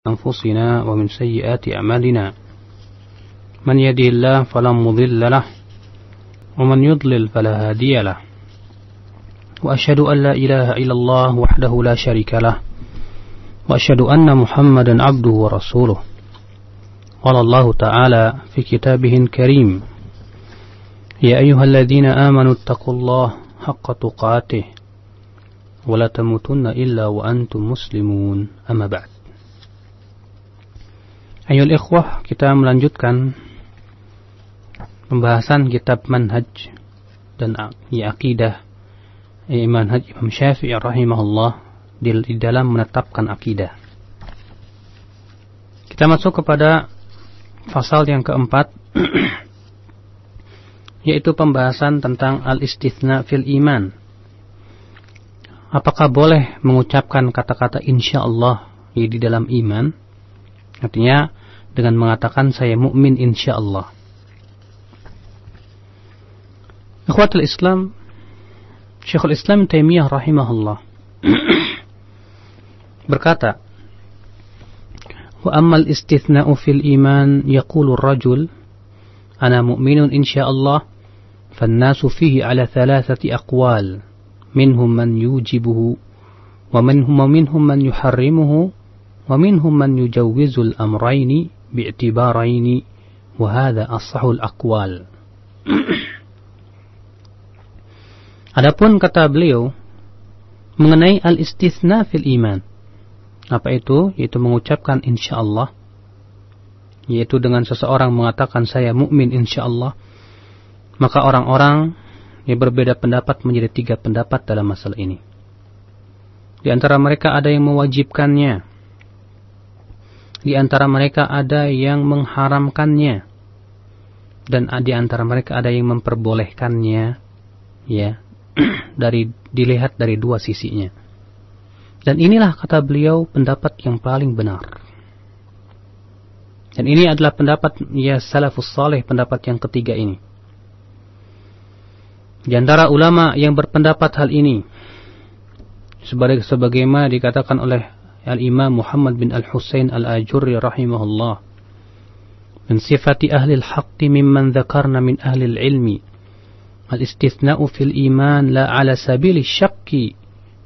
أنفسنا ومن سيئات أعمالنا من يهده الله فلا مضل له ومن يضلل فلا هادي له وأشهد أن لا إله إلا الله وحده لا شريك له وأشهد أن محمدا عبده ورسوله قال الله تعالى في كتابه الكريم يا أيها الذين آمنوا اتقوا الله حق تقاته ولا تموتن إلا وأنتم مسلمون أما بعد. Ayo ikhwah, kita melanjutkan pembahasan kitab Manhaj dan Aqidah Manhaj Imam Syafi'i rahimahullah di dalam menetapkan akidah. Kita masuk kepada fasal yang keempat, yaitu pembahasan tentang al-istithna fil iman. Apakah boleh mengucapkan kata-kata insyaallah di dalam iman? Artinya dengan mengatakan saya mukmin insyaallah. Ikhwatul Islam, Syekhul Islam Taimiyah rahimahullah berkata, wa ammal istithna'u fil iman yaqulu ar-rajul ana mu'minun insyaallah fan-nasu fihi ala thalathati aqwal minhum man yujibuhu wa minhum man yuharrimuhu wa minhum man yujawwizul amrayni bi'tibaraini wa hadha as-sahul aqwal. Adapun kata beliau mengenai al-istithna fil iman, apa itu? Yaitu mengucapkan insyaallah, yaitu dengan seseorang mengatakan saya mukmin insyaallah, maka orang-orang yang berbeda pendapat menjadi tiga pendapat dalam masalah ini. Di antara mereka ada yang mewajibkannya, di antara mereka ada yang mengharamkannya, dan di antara mereka ada yang memperbolehkannya, ya, dilihat dari dua sisinya. Dan inilah kata beliau pendapat yang paling benar. Dan ini adalah pendapat ya salafus saleh, pendapat yang ketiga ini. Di antara ulama yang berpendapat hal ini, sebagaimana dikatakan oleh Al-Imam Muhammad bin Al-Husain Al-Ajurri rahimahullah, min sifati ahli al-haqqi mimman dhakarna min ahli al-ilmi al-istithna'u fil iman la ala sabili syakki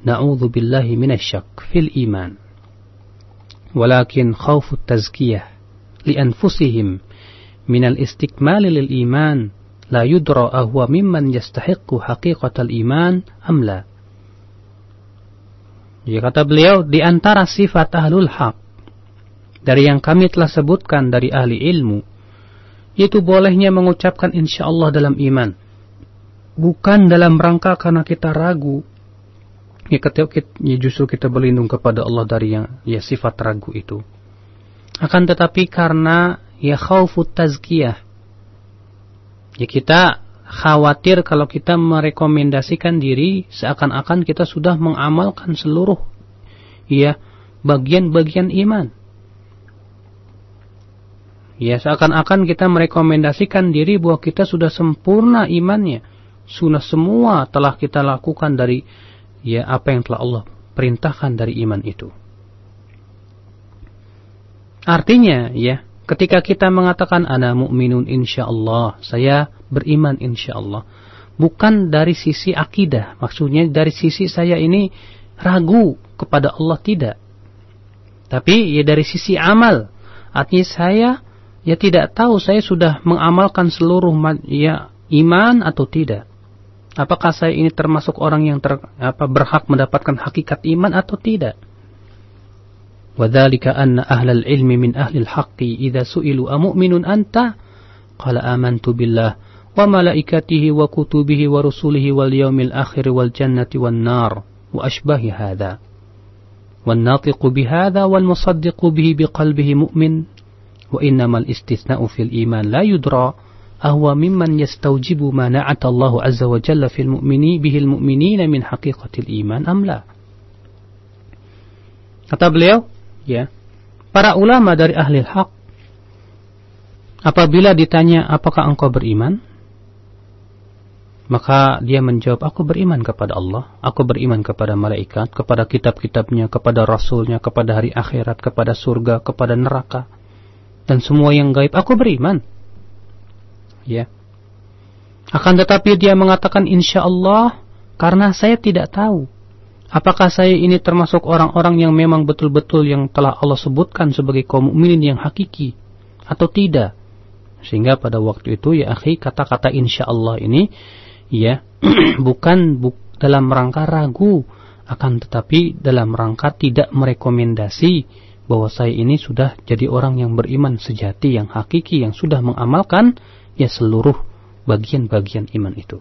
na'udhu billahi minasyak fil iman walakin khawfu tazkiyah li anfusihim min al-istikmali lil iman la yudra ahwa mimman yastahiqqu haqiqatal iman am la. Ya, kata beliau, di antara sifat ahlul haq dari yang kami telah sebutkan dari ahli ilmu, yaitu bolehnya mengucapkan insyaallah dalam iman, bukan dalam rangka karena kita ragu. Justru kita berlindung kepada Allah dari yang sifat ragu itu. Akan tetapi karena khaufut tazkiyah, kita khawatir kalau kita merekomendasikan diri seakan-akan kita sudah mengamalkan seluruh bagian-bagian iman. Seakan-akan kita merekomendasikan diri bahwa kita sudah sempurna imannya. Sudah semua telah kita lakukan dari apa yang telah Allah perintahkan dari iman itu. Artinya ketika kita mengatakan ana mu'minun insyaallah, saya beriman insyaallah, bukan dari sisi akidah, maksudnya dari sisi saya ini ragu kepada Allah, tidak. Tapi dari sisi amal, artinya saya tidak tahu saya sudah mengamalkan seluruh iman atau tidak. Apakah saya ini termasuk orang yang berhak mendapatkan hakikat iman atau tidak? وَذَلِكَ أَنَّ أَهْلَ الْعِلْمِ مِنْ أَهْلِ الْحَقِّ إِذَا سُئِلُوا أَمُؤْمِنٌ أَنْتَ قَالَ آمَنْتُ بِاللَّهِ وَمَلَائِكَتِهِ وَكُتُبِهِ وَرُسُلِهِ وَالْيَوْمِ الْآخِرِ وَالْجَنَّةِ وَالنَّارِ وَأَشْبَهِ هَذَا وَالنَّاطِقُ بِهَذَا وَالْمُصَدِّقُ بِهِ بِقَلْبِهِ مُؤْمِنٌ وَإِنَّمَا الِاسْتِثْنَاءُ فِي الْإِيمَانِ لَا يُدْرَى أَهْوَ مِمَّنْ يَسْتَوْجِبُ مَا نَعَتَ اللَّهُ عَزَّ وَجَلَّ فِي بِهِ الْمُؤْمِنِينَ مِنْ حَقِيقَةِ الْإِيمَانِ أَمْ لَا. Kata beliau, para ulama dari ahli haq apabila ditanya apakah engkau beriman, Maka dia menjawab, aku beriman kepada Allah, aku beriman kepada malaikat, kepada kitab-kitabnya, kepada rasulnya, kepada hari akhirat, kepada surga, kepada neraka, dan semua yang gaib, aku beriman. Ya. Akan tetapi dia mengatakan insya Allah, karena saya tidak tahu apakah saya ini termasuk orang-orang yang memang betul-betul yang telah Allah sebutkan sebagai kaum mukminin yang hakiki atau tidak. Sehingga pada waktu itu ya akhi, kata-kata insya Allah ini ya bukan dalam rangka ragu, akan tetapi dalam rangka tidak merekomendasi bahwa saya ini sudah jadi orang yang beriman sejati, yang hakiki, yang sudah mengamalkan ya seluruh bagian-bagian iman itu.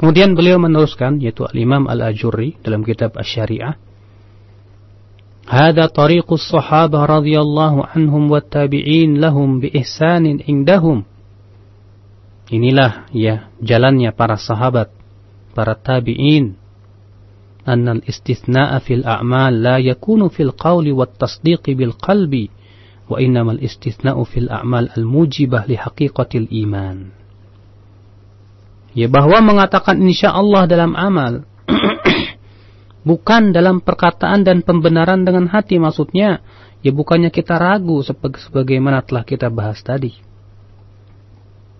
Kemudian beliau meneruskan, yaitu Al-Imam Al-Ajurri dalam kitab Asy-Syari'ah, "Hadza tariqus sahabah radhiyallahu anhum wat tabi'in lahum bi ihsanin indahum." Inilah ya jalannya para sahabat, para tabi'in. Annal istithna'a fil a'mal la yakunu fil qawli wat tasdiqi bil qalbi, wa innamal istithna'u fil a'mal al mujibah li haqiqatil iman. Ya, bahwa mengatakan insyaallah dalam amal bukan dalam perkataan dan pembenaran dengan hati, maksudnya ya bukannya kita ragu sebagaimana telah kita bahas tadi.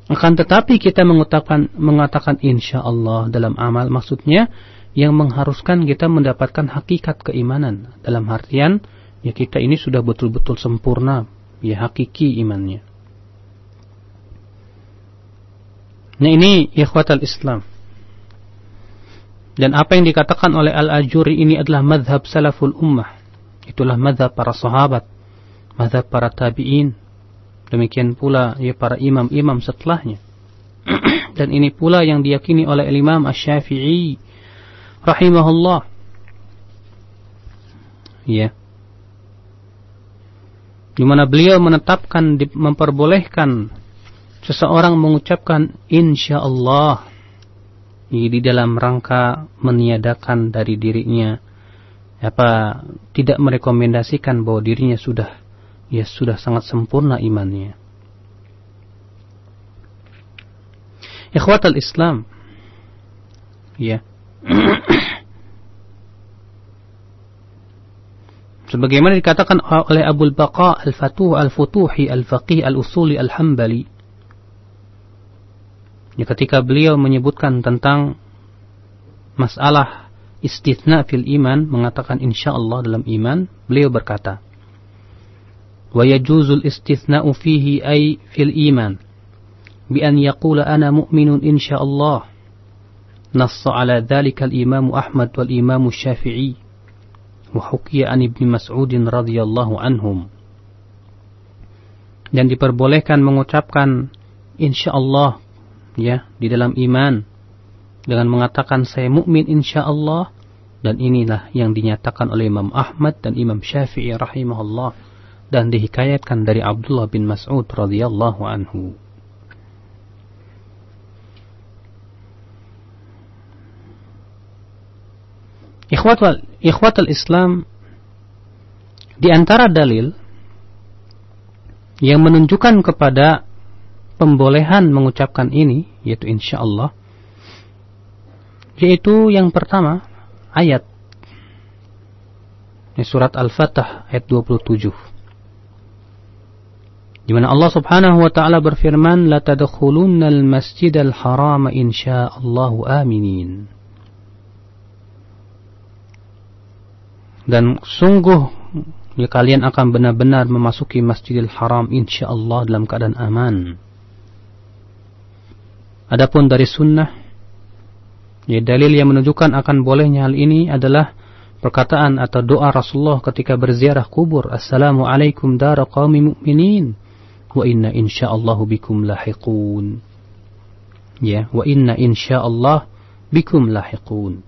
Akan tetapi kita mengatakan insyaallah dalam amal, maksudnya yang mengharuskan kita mendapatkan hakikat keimanan, dalam artian ya kita ini sudah betul-betul sempurna ya hakiki imannya. Nah ini ikhwatal Islam. Dan apa yang dikatakan oleh Al-Ajurri ini adalah madhab salaful ummah. Itulah madhab para sahabat, madhab para tabi'in. Demikian pula ya para imam-imam setelahnya. Dan ini pula yang diyakini oleh Imam Asy-Syafi'i rahimahullah. Ya. Di mana beliau menetapkan, memperbolehkan seseorang mengucapkan insyaallah di dalam rangka meniadakan dari dirinya tidak merekomendasikan bahwa dirinya sudah sangat sempurna imannya. Ikhwatal Islam, ya. Sebagaimana dikatakan oleh Abul Baqa Al-Futuhi Al-Faqih Al-Usuli Al-Hambali, ya, ketika beliau menyebutkan tentang masalah istithna fil iman, mengatakan insyaallah dalam iman, beliau berkata, wa yajuzul istithna'u fihi ay fil iman bi an yaqula ana mu'minun insyaallah. Nassa ala dhalika al-imam Ahmad wal imam Syafi'i wa hukiya an Ibnu Mas'ud radhiyallahu anhum. Dan diperbolehkan mengucapkan insyaallah ya di dalam iman dengan mengatakan saya mukmin insyaallah, dan inilah yang dinyatakan oleh Imam Ahmad dan Imam Syafi'i rahimahullah, dan dihikayatkan dari Abdullah bin Mas'ud radhiyallahu anhu. Ikhwatul Islam, di antara dalil yang menunjukkan kepada pembolehan mengucapkan ini, yaitu insyaallah, yaitu yang pertama ayat surat Al-Fatah ayat 27, di mana Allah Subhanahu wa taala berfirman, la tadkhulunnal masjidal haram insyaallahu aminin. Dan sungguh ya, kalian akan benar-benar memasuki Masjidil Haram insyaallah dalam keadaan aman. Adapun dari sunnah, ya, dalil yang menunjukkan akan bolehnya hal ini adalah perkataan atau doa Rasulullah ketika berziarah kubur, Assalamualaikum dara qaumi mu'minin wa inna insyaallahu bikum lahiqun. Ya, wa inna insyaallah bikum lahiqun.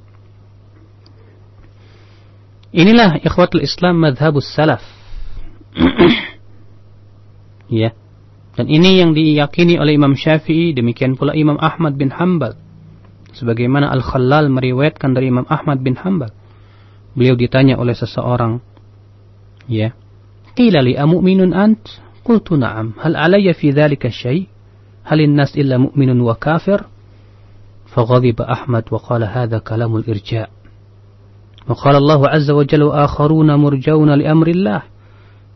Inilah ikhwatul Islam madhabus salaf. Ya. Dan ini yang diyakini oleh Imam Syafi'i, demikian pula Imam Ahmad bin Hanbal. Sebagaimana Al-Khallal meriwayatkan dari Imam Ahmad bin Hanbal. Beliau ditanya oleh seseorang, ya, qila li amu'minun ant? Qultu na'am, hal alayya fi dhalika syai'? halin nas illa mu'minun wa kafir? Faghadiba Ahmad wa qala hadha kalamul irja'. Wa qala Allah azza wa jalla wa akharuna murjauna li amrillah.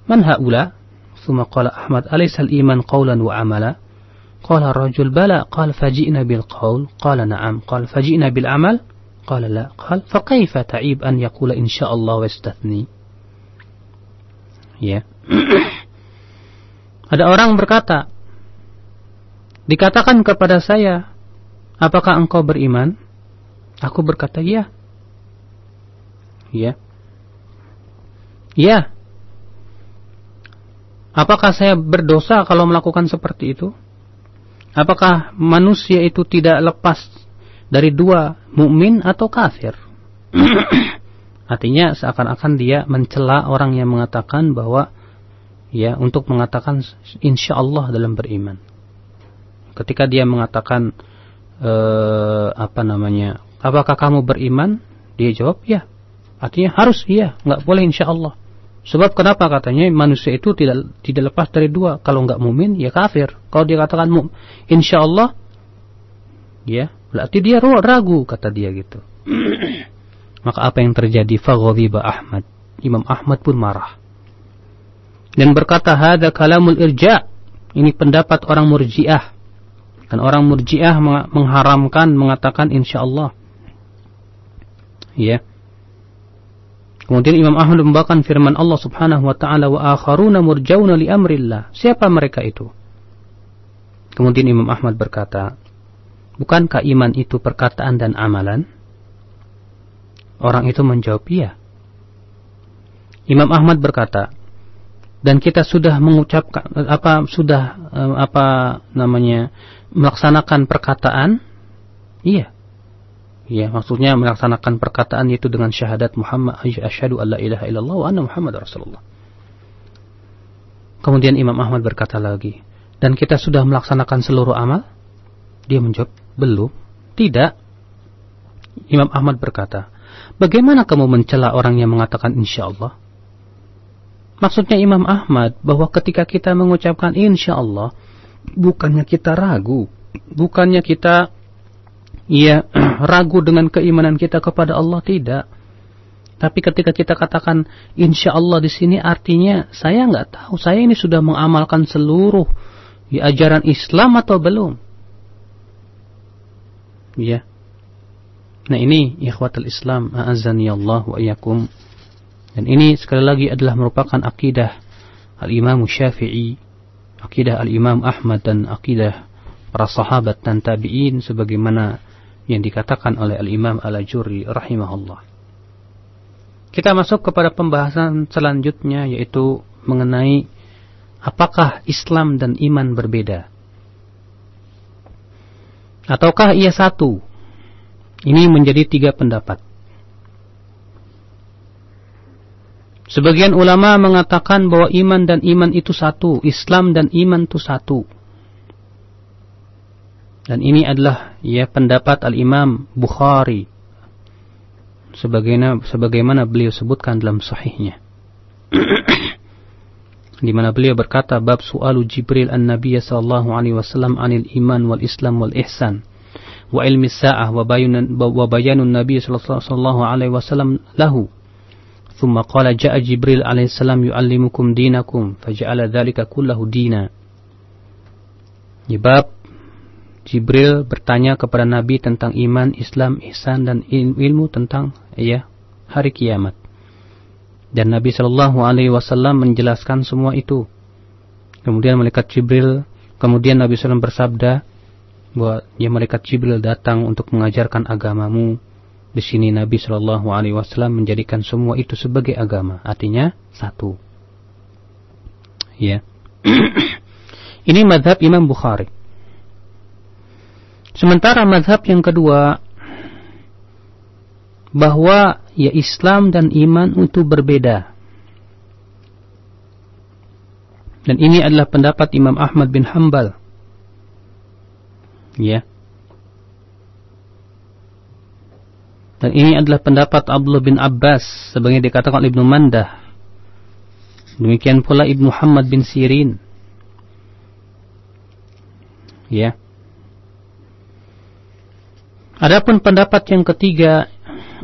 Man haula? Thumma qala Ahmad alaysa al-iman qawlan wa amala? Qala ar-rajul bala. Qala faji'na bil qawl. Qala na'am. Qala faji'na bil amal. Qala la. Qala fa kayfa ta'ib an yaqula insyaallah wa istathni? Ya. Ada orang berkata, dikatakan kepada saya, apakah engkau beriman? Aku berkata, ya. Ya. Ya. Apakah saya berdosa kalau melakukan seperti itu? Apakah manusia itu tidak lepas dari dua, mukmin atau kafir? Artinya seakan-akan dia mencela orang yang mengatakan bahwa ya untuk mengatakan insyaallah dalam beriman. Ketika dia mengatakan apakah kamu beriman? Dia jawab ya. Artinya harus iya, enggak boleh insyaallah. Sebab kenapa katanya manusia itu tidak lepas dari dua. Kalau enggak mukmin ya kafir. Kalau dia katakan insyaallah ya, berarti dia ragu kata dia gitu. Maka apa yang terjadi? Faghadiba Ahmad. Imam Ahmad pun marah dan berkata, hadza kalamul irja'. Ini pendapat orang Murji'ah. Dan orang Murji'ah mengharamkan mengatakan insyaallah. Ya. Kemudian Imam Ahmad membawakan firman Allah Subhanahu wa taala, wa akharuna murjauna li amrillah. Siapa mereka itu? Kemudian Imam Ahmad berkata, bukankah iman itu perkataan dan amalan? Orang itu menjawab, iya. Imam Ahmad berkata, dan kita sudah mengucapkan melaksanakan perkataan? Iya. Iya, maksudnya melaksanakan perkataan yaitu dengan syahadat Muhammad asyhadu alla ilaha illallah wa anna Muhammadar Rasulullah. Kemudian Imam Ahmad berkata lagi, dan kita sudah melaksanakan seluruh amal? Dia menjawab, belum. Tidak. Imam Ahmad berkata, bagaimana kamu mencela orang yang mengatakan insyaallah? Maksudnya Imam Ahmad bahwa ketika kita mengucapkan insyaallah, bukannya kita ragu, bukannya kita ragu dengan keimanan kita kepada Allah, tidak. Tapi ketika kita katakan insyaallah di sini artinya saya nggak tahu, saya ini sudah mengamalkan seluruh ajaran Islam atau belum? Ya. Nah ini ikhwatul Islam, a'azzani Allah wa iyyakum. Dan ini sekali lagi adalah merupakan akidah Al-Imam Syafi'i, akidah Al-Imam Ahmad, dan akidah para sahabat dan tabi'in sebagaimana yang dikatakan oleh Al-Imam Al-Ajurri rahimahullah. Kita masuk kepada pembahasan selanjutnya, yaitu mengenai apakah Islam dan iman berbeda ataukah ia satu. Ini menjadi 3 pendapat. Sebagian ulama mengatakan bahwa iman dan iman itu satu, Islam dan iman itu satu. Dan ini adalah pendapat Al-Imam Bukhari sebagaimana beliau sebutkan dalam sahihnya. Di mana beliau berkata, bab su'alu Jibril an-Nabiy sallallahu alaihi wasallam 'anil iman wal Islam wal ihsan wa ilmi sa'ah wa bayanun Nabi sallallahu alaihi wasallam lahu. Thumma qala ja'a Jibril alaihi salam yu'allimukum dinakum faja'ala dzalika kullahu dina. Bab Jibril bertanya kepada Nabi tentang iman, Islam, ihsan dan ilmu tentang hari kiamat. Dan Nabi sallallahu alaihi wasallam menjelaskan semua itu. Kemudian malaikat Jibril, kemudian Nabi sallallahu bersabda bahwa malaikat Jibril datang untuk mengajarkan agamamu. Di sini Nabi sallallahu alaihi wasallam menjadikan semua itu sebagai agama, artinya satu. Ya. Ini mazhab Imam Bukhari. Sementara mazhab yang kedua bahwa Islam dan iman itu berbeda. Dan ini adalah pendapat Imam Ahmad bin Hanbal. Ya. Dan ini adalah pendapat Abdullah bin Abbas sebagaimana dikatakan oleh Ibnu Mandah. Demikian pula Ibnu Muhammad bin Sirin. Ya. Adapun pendapat yang ketiga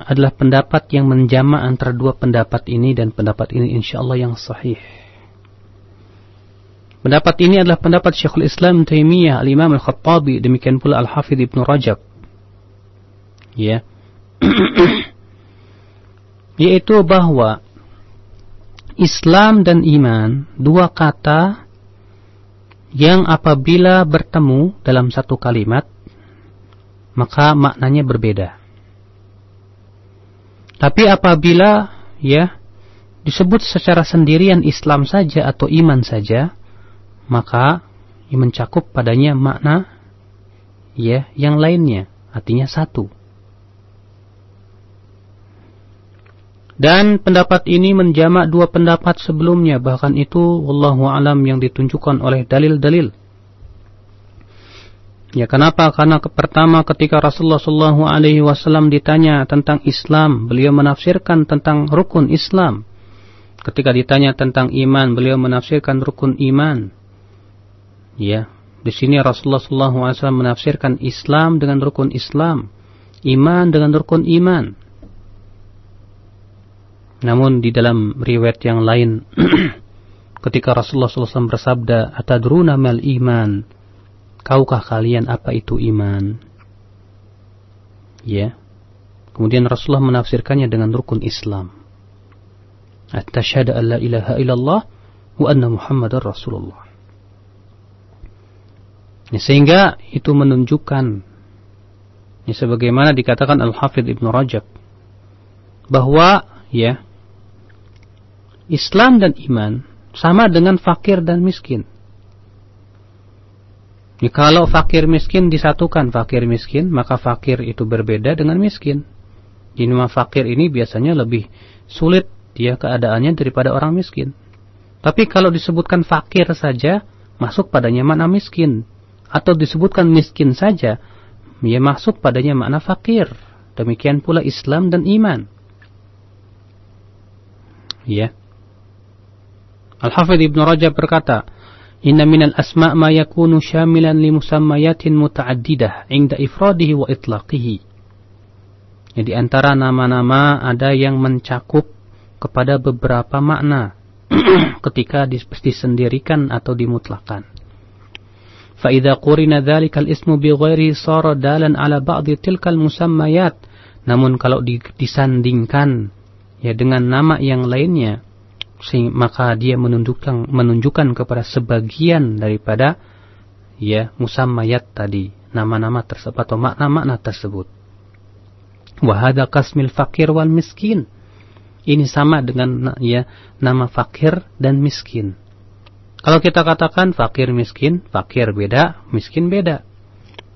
adalah pendapat yang menjama antara dua pendapat ini, dan pendapat ini insyaallah yang sahih. Pendapat ini adalah pendapat Syekhul Islam Taimiyah, Al-Imam Al-Khattabi, demikian pula Al-Hafidh Ibnu Rajab. Ya. Yaitu bahwa Islam dan iman dua kata yang apabila bertemu dalam satu kalimat maka maknanya berbeda. Tapi apabila disebut secara sendirian Islam saja atau iman saja, maka mencakup padanya makna yang lainnya, artinya satu. Dan pendapat ini menjamak dua pendapat sebelumnya, bahkan itu wallahu alam yang ditunjukkan oleh dalil-dalil. Ya, kenapa? Karena pertama ketika Rasulullah SAW ditanya tentang Islam, beliau menafsirkan tentang rukun Islam. Ketika ditanya tentang iman, beliau menafsirkan rukun iman. Ya, di sini Rasulullah SAW menafsirkan Islam dengan rukun Islam, iman dengan rukun iman. Namun di dalam riwayat yang lain ketika Rasulullah SAW bersabda, "Atadruna mal iman?" Kaukah kalian apa itu iman? Ya. Kemudian Rasulullah menafsirkannya dengan rukun Islam. At-tasyhadu an la ilaha illallah wa anna Muhammadar Rasulullah. Ya, sehingga itu menunjukkan sebagaimana dikatakan Al-Hafidh Ibnu Rajab bahwa Islam dan iman sama dengan fakir dan miskin. Kalau fakir miskin disatukan fakir miskin, maka fakir itu berbeda dengan miskin. Jadi fakir ini biasanya lebih sulit dia keadaannya daripada orang miskin. Tapi kalau disebutkan fakir saja, masuk padanya makna miskin. Atau disebutkan miskin saja, masuk padanya makna fakir. Demikian pula Islam dan iman. Ya. Al-Hafidh Ibnu Rajab berkata, "Inna minal asma' ma yakunu syamilan li musammayatin muta'addidah 'inda ifradihi wa itlaqihi." Jadi antara nama-nama ada yang mencakup kepada beberapa makna ketika disendirikan atau dimutlakan. Fa idza qurina dzalikal ismu bi ghairi sara dalan 'ala ba'dhi tilkal musammayat. Namun kalau disandingkan dengan nama yang lainnya, maka dia menunjukkan kepada sebagian daripada musammayat tadi, nama-nama tersebut atau makna-makna tersebut. Wa hadza qasmil fakir wal miskin. Ini sama dengan nama fakir dan miskin. Kalau kita katakan fakir miskin, fakir beda, miskin beda.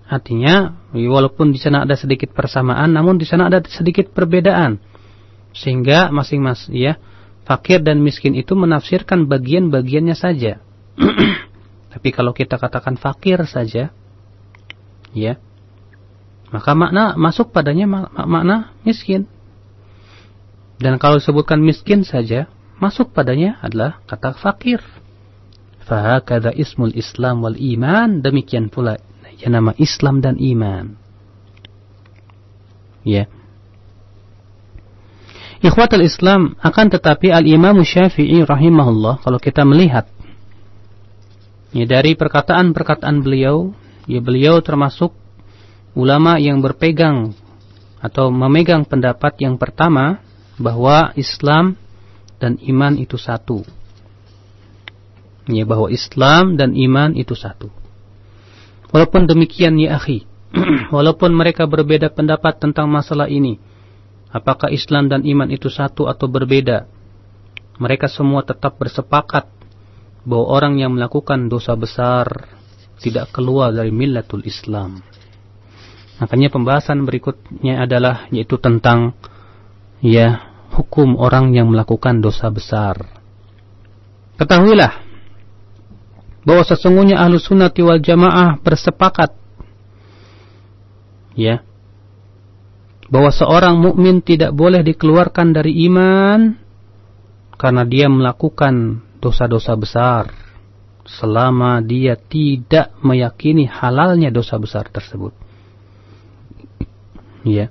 Artinya walaupun di sana ada sedikit persamaan, namun di sana ada sedikit perbedaan. Sehingga masing-masing fakir dan miskin itu menafsirkan bagian-bagiannya saja. Tapi kalau kita katakan fakir saja, maka makna masuk padanya makna miskin. Dan kalau disebutkan miskin saja, masuk padanya adalah kata fakir. Fahakadha ismul Islam wal iman. Demikian pula nama Islam dan iman. Ikhwatul Islam, akan tetapi Al-Imam Syafi'i rahimahullah, kalau kita melihat dari perkataan-perkataan beliau, beliau termasuk ulama yang berpegang atau memegang pendapat yang pertama bahwa Islam dan iman itu satu. Bahwa Islam dan iman itu satu. Walaupun demikian ya akhi, walaupun mereka berbeda pendapat tentang masalah ini, apakah Islam dan iman itu satu atau berbeda, mereka semua tetap bersepakat bahwa orang yang melakukan dosa besar tidak keluar dari millatul Islam. Makanya pembahasan berikutnya adalah yaitu tentang hukum orang yang melakukan dosa besar. Ketahuilah bahwa sesungguhnya Ahlus Sunnati wal Jamaah bersepakat bahwa seorang mukmin tidak boleh dikeluarkan dari iman karena dia melakukan dosa-dosa besar. selama dia tidak meyakini halalnya dosa besar tersebut. Ya.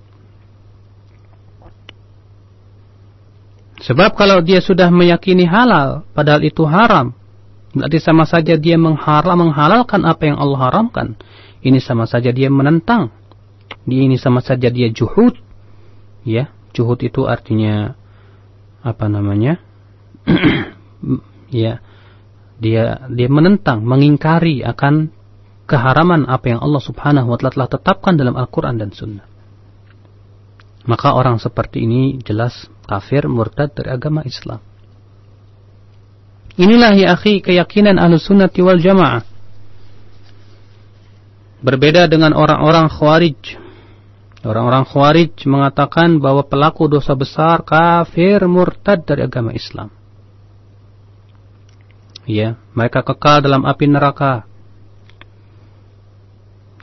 Sebab kalau dia sudah meyakini halal padahal itu haram, berarti sama saja dia menghalalkan apa yang Allah haramkan. Ini sama saja dia menentang. Ini sama saja dia juhud. Ya, juhud itu artinya apa namanya? Ya, dia menentang, mengingkari akan keharaman apa yang Allah Subhanahu wa taala telah tetapkan dalam Al-Qur'an dan Sunnah. Maka orang seperti ini jelas kafir, murtad dari agama Islam. Inilah ya akhi keyakinan Ahlussunnati wal Jamaah. Berbeda dengan orang-orang Khawarij. Orang-orang Khawarij mengatakan bahwa pelaku dosa besar kafir, murtad dari agama Islam. Ya, mereka kekal dalam api neraka.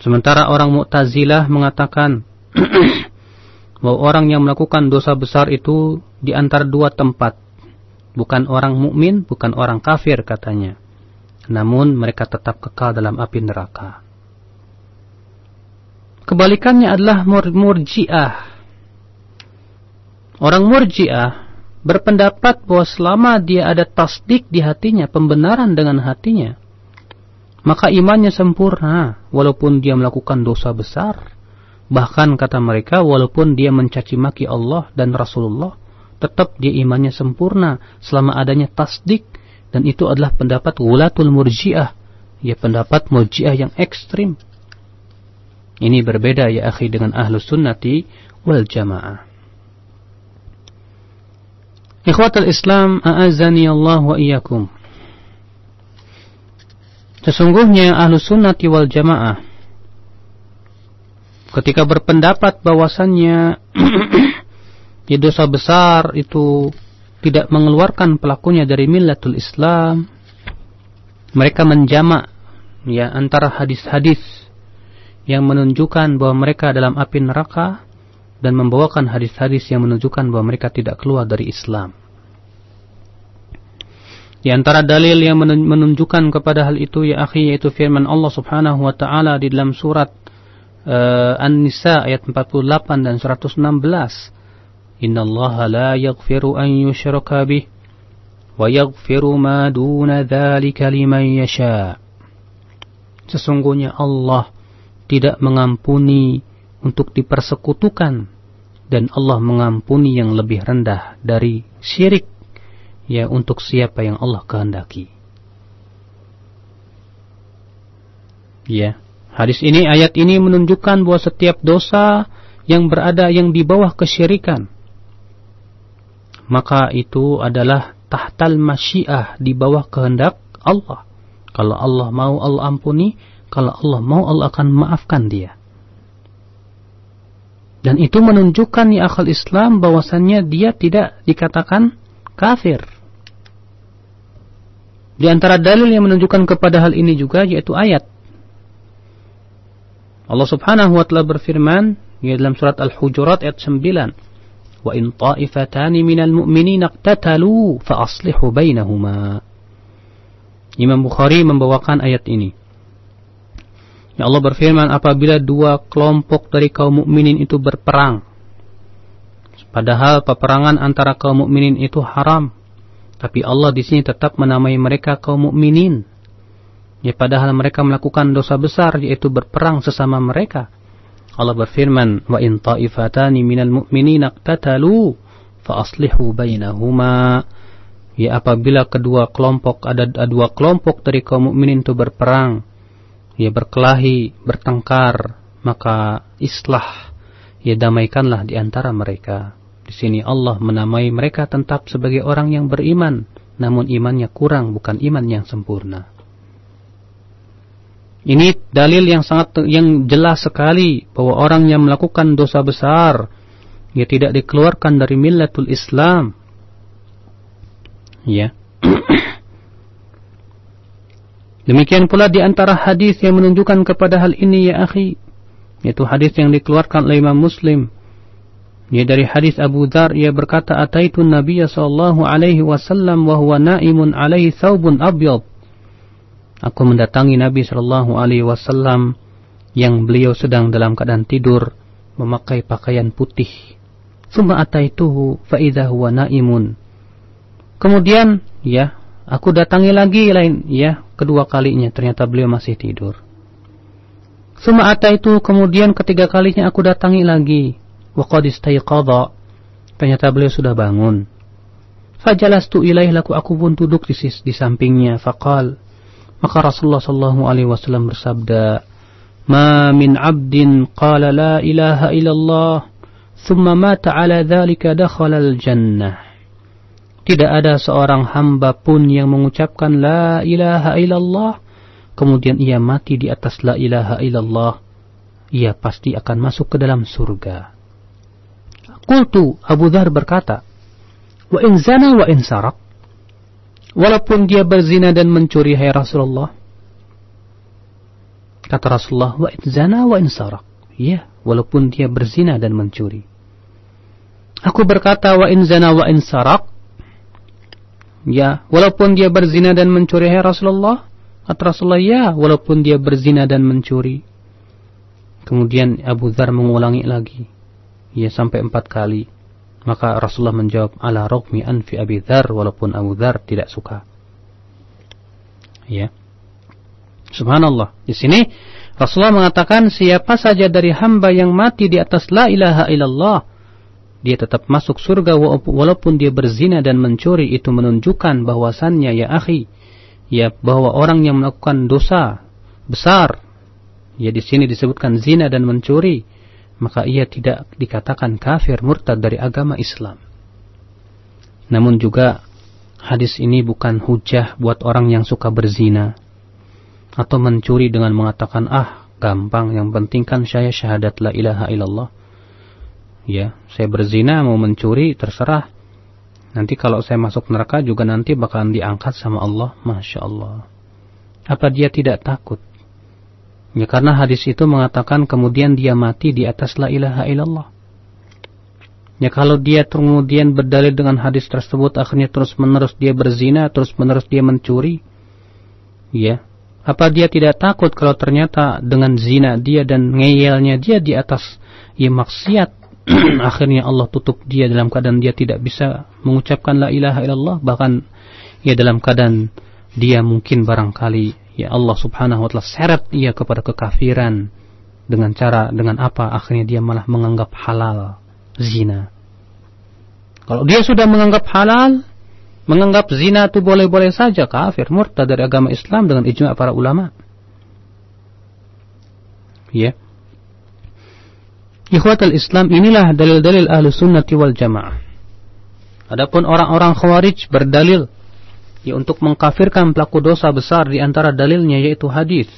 Sementara orang Mu'tazilah mengatakan bahwa orang yang melakukan dosa besar itu di antara dua tempat. Bukan orang mukmin, bukan orang kafir katanya. Namun mereka tetap kekal dalam api neraka. Kebalikannya adalah Murji'ah. Orang Murji'ah berpendapat bahwa selama dia ada tasdik di hatinya, pembenaran dengan hatinya, maka imannya sempurna walaupun dia melakukan dosa besar. Bahkan kata mereka, walaupun dia mencaci maki Allah dan Rasulullah, tetap dia imannya sempurna selama adanya tasdik. Dan itu adalah pendapat Ghulatul Murji'ah, ya, pendapat Murji'ah yang ekstrim. Ini berbeda ya akhi dengan Ahlussunnati wal Jamaah. Ikhwatul Islam, a'azani Allah wa iyyakum. Sesungguhnya Ahlussunnati wal Jamaah ketika berpendapat bahwasannya ya dosa besar itu tidak mengeluarkan pelakunya dari millatul Islam, mereka menjamak ya antara hadis-hadis yang menunjukkan bahwa mereka dalam api neraka dan membawakan hadis-hadis yang menunjukkan bahwa mereka tidak keluar dari Islam. Di antara dalil yang menunjukkan kepada hal itu ya akhi, yaitu firman Allah Subhanahu wa taala di dalam surat An-Nisa ayat 48 dan 116. Innallaha la yaghfiru an yushraka bih wa yaghfiru ma duna dzalika liman yasha. Sesungguhnya Allah tidak mengampuni untuk dipersekutukan, dan Allah mengampuni yang lebih rendah dari syirik ya untuk siapa yang Allah kehendaki. Ya, hadis ini, ayat ini menunjukkan bahwa setiap dosa yang berada yang di bawah kesyirikan, maka itu adalah tahtal masyiah, di bawah kehendak Allah. Kalau Allah mau, Allah ampuni. Kalau Allah mau, Allah akan maafkan dia. Dan itu menunjukkan ya akal Islam bahwasannya dia tidak dikatakan kafir. Di antara dalil yang menunjukkan kepada hal ini juga yaitu ayat Allah Subhanahu wa taala berfirman ya dalam surat Al-Hujurat ayat 9, wa in ta'ifatani minal mu'minina iqtatalu fa aslihu bainahuma. Imam Bukhari membawakan ayat ini. Ya Allah berfirman, apabila dua kelompok dari kaum mukminin itu berperang, padahal peperangan antara kaum mukminin itu haram, tapi Allah di sini tetap menamai mereka kaum mukminin. Ya, padahal mereka melakukan dosa besar, yaitu berperang sesama mereka. Allah berfirman, wa in ta'ifatani minal mu'minina iqtatalu fa aslihu bainahuma. Ya, apabila kedua kelompok, ada dua kelompok dari kaum mukminin itu berperang, ya berkelahi, bertengkar, maka islah, ya damaikanlah di antara mereka. Di sini Allah menamai mereka tetap sebagai orang yang beriman, namun imannya kurang, bukan iman yang sempurna. Ini dalil yang jelas sekali bahwa orang yang melakukan dosa besar, ya tidak dikeluarkan dari millatul Islam. Ya. Demikian pula di antara hadis yang menunjukkan kepada hal ini ya akhi, yaitu hadis yang dikeluarkan oleh Imam Muslim. Ya, dari hadis Abu Dzar, ia berkata, ataitu Nabiy sallallahu alaihi wasallam wa huwa naimun alaihi thawbun abyad. aku mendatangi Nabi sallallahu alaihi wasallam yang beliau sedang dalam keadaan tidur memakai pakaian putih. Tsumma ataituhu fa idza huwa naimun. Kemudian aku datangi lagi kedua kalinya, ternyata beliau masih tidur. Tsumma ataitu, kemudian ketiga kalinya aku datangi lagi, wa qad istayqadha, ternyata beliau sudah bangun. Fajalastu ilaihi, laku aku pun duduk di sampingnya. Faqal, maka Rasulullah sallallahu alaihi wasallam bersabda, "Ma min 'abdin qala la ilaha illallah thumma mata 'ala dzalika dakhala al-jannah." Tidak ada seorang hamba pun yang mengucapkan la ilaha illallah kemudian ia mati di atas la ilaha illallah, ia pasti akan masuk ke dalam surga. Qultu, Abu Dzar berkata, "Wa in zana wa in sarak?" Walaupun dia berzina dan mencuri, hai Rasulullah. Kata Rasulullah, "Wa in zana wa in sarak." Ya, walaupun dia berzina dan mencuri. Aku berkata, "Wa in zana wa in sarak?" Ya, walaupun dia berzina dan mencuri, hai Rasulullah. Kata Rasulullah, ya, walaupun dia berzina dan mencuri. Kemudian Abu Dzar mengulangi lagi, sampai 4 kali. Maka Rasulullah menjawab, "Ala raqmi anfi Abi Dzar," walaupun Abu Dzar tidak suka. Ya. Subhanallah. Di sini Rasulullah mengatakan siapa saja dari hamba yang mati di atas la ilaha illallah, dia tetap masuk surga walaupun dia berzina dan mencuri. Itu menunjukkan bahwasannya bahwa orang yang melakukan dosa besar, di sini disebutkan zina dan mencuri, maka ia tidak dikatakan kafir murtad dari agama Islam. Namun juga hadis ini bukan hujah buat orang yang suka berzina atau mencuri dengan mengatakan, gampang, yang penting kan saya syahadat la ilaha illallah. Ya, saya berzina mau mencuri terserah. Nanti kalau saya masuk neraka juga nanti bakalan diangkat sama Allah. Masya Allah. Apa dia tidak takut? Ya, karena hadis itu mengatakan kemudian dia mati di atas la ilaha illallah. Ya, kalau dia kemudian berdalil dengan hadis tersebut, akhirnya terus menerus dia berzina, terus menerus dia mencuri. Ya, apa dia tidak takut kalau ternyata dengan zina dia dan ngeyelnya dia di atas maksiat, akhirnya Allah tutup dia dalam keadaan dia tidak bisa mengucapkan la ilaha illallah, bahkan dalam keadaan dia mungkin barangkali Allah subhanahu wa ta'ala seret ia kepada kekafiran dengan apa? Akhirnya dia malah menganggap halal zina. Kalau dia sudah menganggap halal, menganggap zina itu boleh-boleh saja, kafir murtad dari agama Islam dengan ijma' para ulama. Ya. Ikhwatal Islam, inilah dalil-dalil ahlu sunnati wal jamaah. Adapun orang-orang khawarij berdalil untuk mengkafirkan pelaku dosa besar, di antara dalilnya yaitu hadis,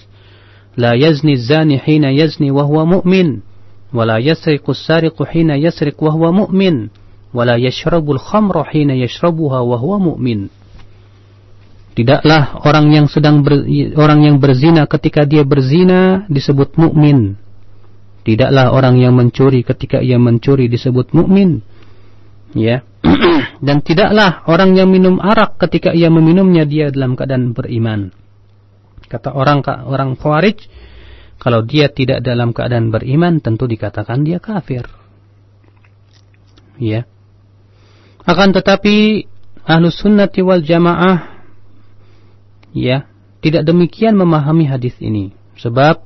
la yazni zani hina yazni wa huwa mu'min, wa la yasriqu sariqu hina yasriq wa huwa mu'min, wa la yashrabul khamra hina yashrabuha wa huwa mu'min. Tidaklah orang yang berzina ketika dia berzina disebut mukmin. Tidaklah orang yang mencuri ketika ia mencuri disebut mukmin. Ya. Dan tidaklah orang yang minum arak ketika ia meminumnya dia dalam keadaan beriman. Kata orang Khawarij, kalau dia tidak dalam keadaan beriman tentu dikatakan dia kafir. Ya. Akan tetapi Ahlus Sunnati wal Jamaah tidak demikian memahami hadis ini. Sebab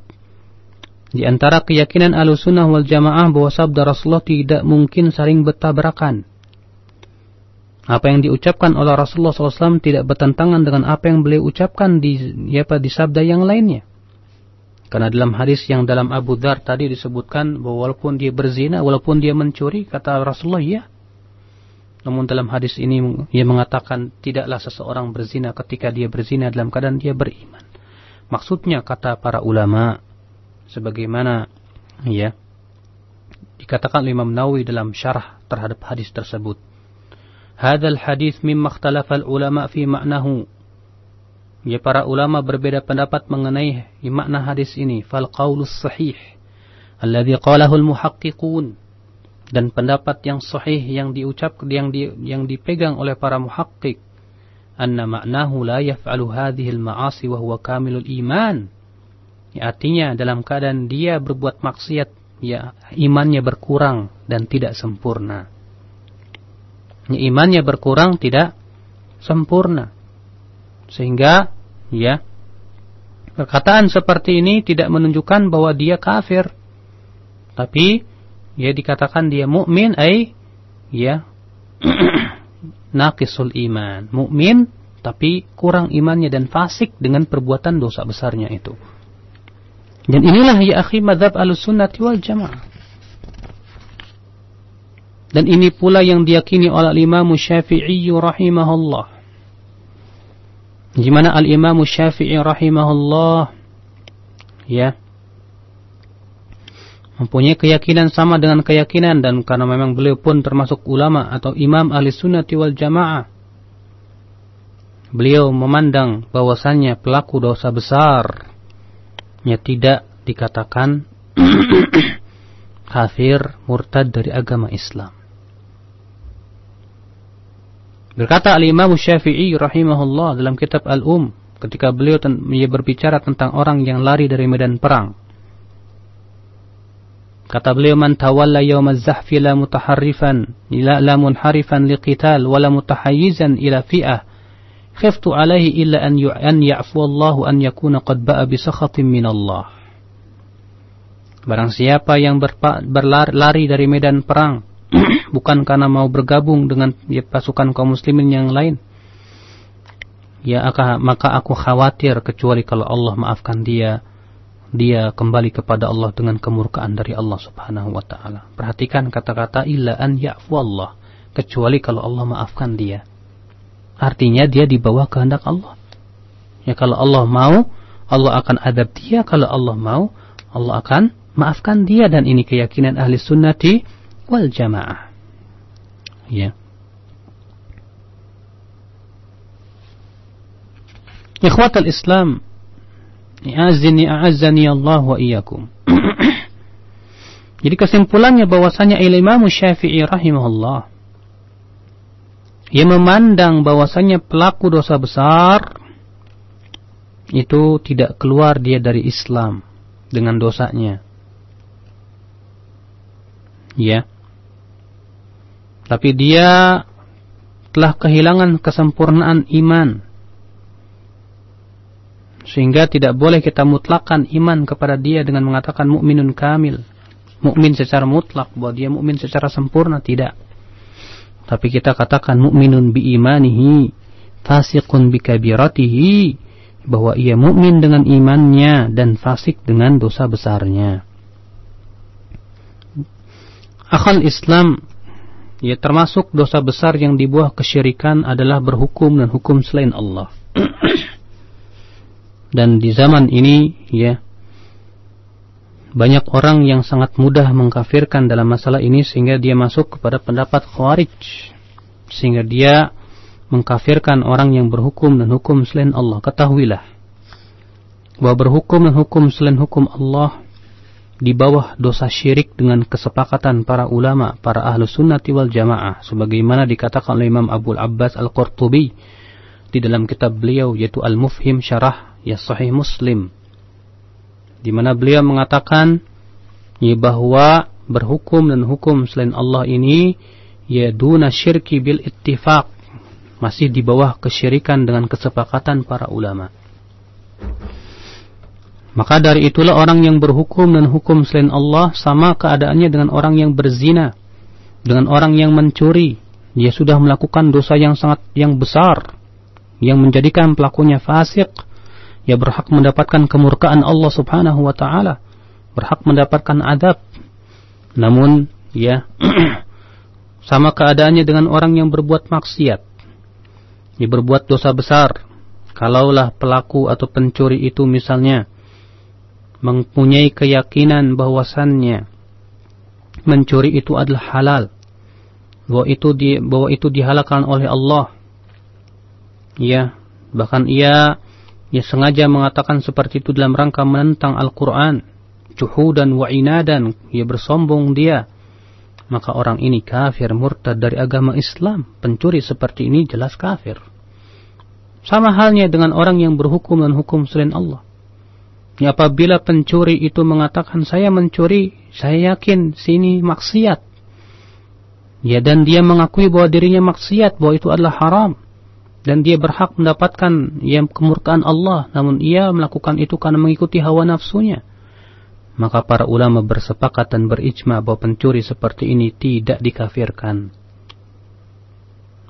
di antara keyakinan Ahlussunnah wal Jamaah bahwa sabda Rasulullah tidak mungkin saling bertabrakan. Apa yang diucapkan oleh Rasulullah SAW tidak bertentangan dengan apa yang beliau ucapkan di sabda yang lainnya. Karena dalam hadis yang dalam Abu Dzar tadi disebutkan bahwa walaupun dia berzina, walaupun dia mencuri, kata Rasulullah, ya. Namun dalam hadis ini ia mengatakan tidaklah seseorang berzina ketika dia berzina dalam keadaan dia beriman. Maksudnya, kata para ulama, sebagaimana dikatakan Imam Nawawi dalam syarah terhadap hadis tersebut, hadzal hadis mimma ikhtalafa al-ulama fi ma'nahu. Para ulama berbeda pendapat mengenai makna hadis ini. Fal qaulus sahih alladhi qalahu al-muhaqqiqun, dan pendapat yang sahih yang dipegang oleh para muhaqqiq anna ma'nahu la yaf'alu hadhihi al-ma'asi wa huwa kamilul iman. Ya, artinya dalam keadaan dia berbuat maksiat, ya imannya berkurang dan tidak sempurna. Ya, imannya berkurang tidak sempurna. Sehingga ya perkataan seperti ini tidak menunjukkan bahwa dia kafir. Tapi ya dikatakan dia mukmin, ya naqisul iman, mukmin tapi kurang imannya dan fasik dengan perbuatan dosa besarnya itu. Dan inilah ya akhi mazhab Ahlussunnati wal Jamaah. Dan ini pula yang diyakini oleh Imam Syafi'i rahimahullah. Di mana Al-Imam Syafi'i rahimahullah ya mempunyai keyakinan sama dengan keyakinan, dan karena memang beliau pun termasuk ulama atau imam Ahlussunnati wal Jamaah, beliau memandang bahwasannya pelaku dosa besar ya tidak dikatakan kafir murtad dari agama Islam. Berkata Al-Imam Syafi'i rahimahullah dalam kitab ketika beliau berbicara tentang orang yang lari dari medan perang. Kata beliau, man tawalla yawm az-zahfi la mutaharrifan la munharifan liqital wa la mutahayyizan ila fi'ah khiftu alaihi illa an ya'fu Allahu an yakuna qad ba'a bi sakhatin min Allah. Barang siapa yang berlari dari medan perang bukan karena mau bergabung dengan pasukan kaum muslimin yang lain, ya maka aku khawatir kecuali kalau Allah maafkan dia kembali kepada Allah dengan kemurkaan dari Allah Subhanahu wa taala. Perhatikan kata-kata illa an ya'fu Allah, kecuali kalau Allah maafkan dia. Artinya dia di bawah kehendak Allah. Ya kalau Allah mau, Allah akan adab dia, kalau Allah mau, Allah akan maafkan dia, dan ini keyakinan ahli sunnati wal jamaah. Ya. Ikhwatal Islam, a'azzani Allah wa iyyakum. Jadi kesimpulannya bahwasanya Imam Syafi'i rahimahullah ia memandang bahwasanya pelaku dosa besar itu tidak keluar dia dari Islam dengan dosanya. Ya. Tapi dia telah kehilangan kesempurnaan iman, sehingga tidak boleh kita mutlakkan iman kepada dia dengan mengatakan mukminun kamil, mukmin secara mutlak, bahwa dia mukmin secara sempurna, tidak. Tapi kita katakan mukminun bi imanihi fasiqun bi kabiratihi, bahwa ia mukmin dengan imannya dan fasik dengan dosa besarnya. Akhal Islam, ya termasuk dosa besar yang dibuah kesyirikan adalah berhukum dan hukum selain Allah. Dan di zaman ini ya banyak orang yang sangat mudah mengkafirkan dalam masalah ini, sehingga dia masuk kepada pendapat Khawarij, sehingga dia mengkafirkan orang yang berhukum dan hukum selain Allah. Ketahuilah bahwa berhukum dan hukum selain hukum Allah di bawah dosa syirik dengan kesepakatan para ulama, para ahlus sunnati wal jamaah, sebagaimana dikatakan oleh Imam Abul Abbas Al-Qurtubi di dalam kitab beliau yaitu Al-Mufhim Syarah ya Sahih Muslim, di mana beliau mengatakan ya bahwa berhukum dan hukum selain Allah ini ya duna syirki bil ittifaq, masih di bawah kesyirikan dengan kesepakatan para ulama. Maka dari itulah orang yang berhukum dan hukum selain Allah sama keadaannya dengan orang yang berzina, dengan orang yang mencuri. Dia sudah melakukan dosa yang besar, yang menjadikan pelakunya fasik. Dia berhak mendapatkan kemurkaan Allah Subhanahu wa taala, berhak mendapatkan adab. Namun ya sama keadaannya dengan orang yang berbuat maksiat. Dia berbuat dosa besar. Kalaulah pelaku atau pencuri itu misalnya mempunyai keyakinan bahwasannya mencuri itu adalah halal, bahwa itu dihalalkan oleh Allah, ya bahkan ia sengaja mengatakan seperti itu dalam rangka menentang Al-Quran, juhudan wa inadan, ia bersombong dia, maka orang ini kafir murtad dari agama Islam. Pencuri seperti ini jelas kafir. Sama halnya dengan orang yang berhukum dan hukum selain Allah. Ya, apabila pencuri itu mengatakan saya mencuri, saya yakin sini maksiat. Ya, dan dia mengakui bahwa dirinya maksiat, bahwa itu adalah haram. Dan dia berhak mendapatkan kemurkaan Allah, namun ia melakukan itu karena mengikuti hawa nafsunya. Maka para ulama bersepakat dan berijma bahwa pencuri seperti ini tidak dikafirkan.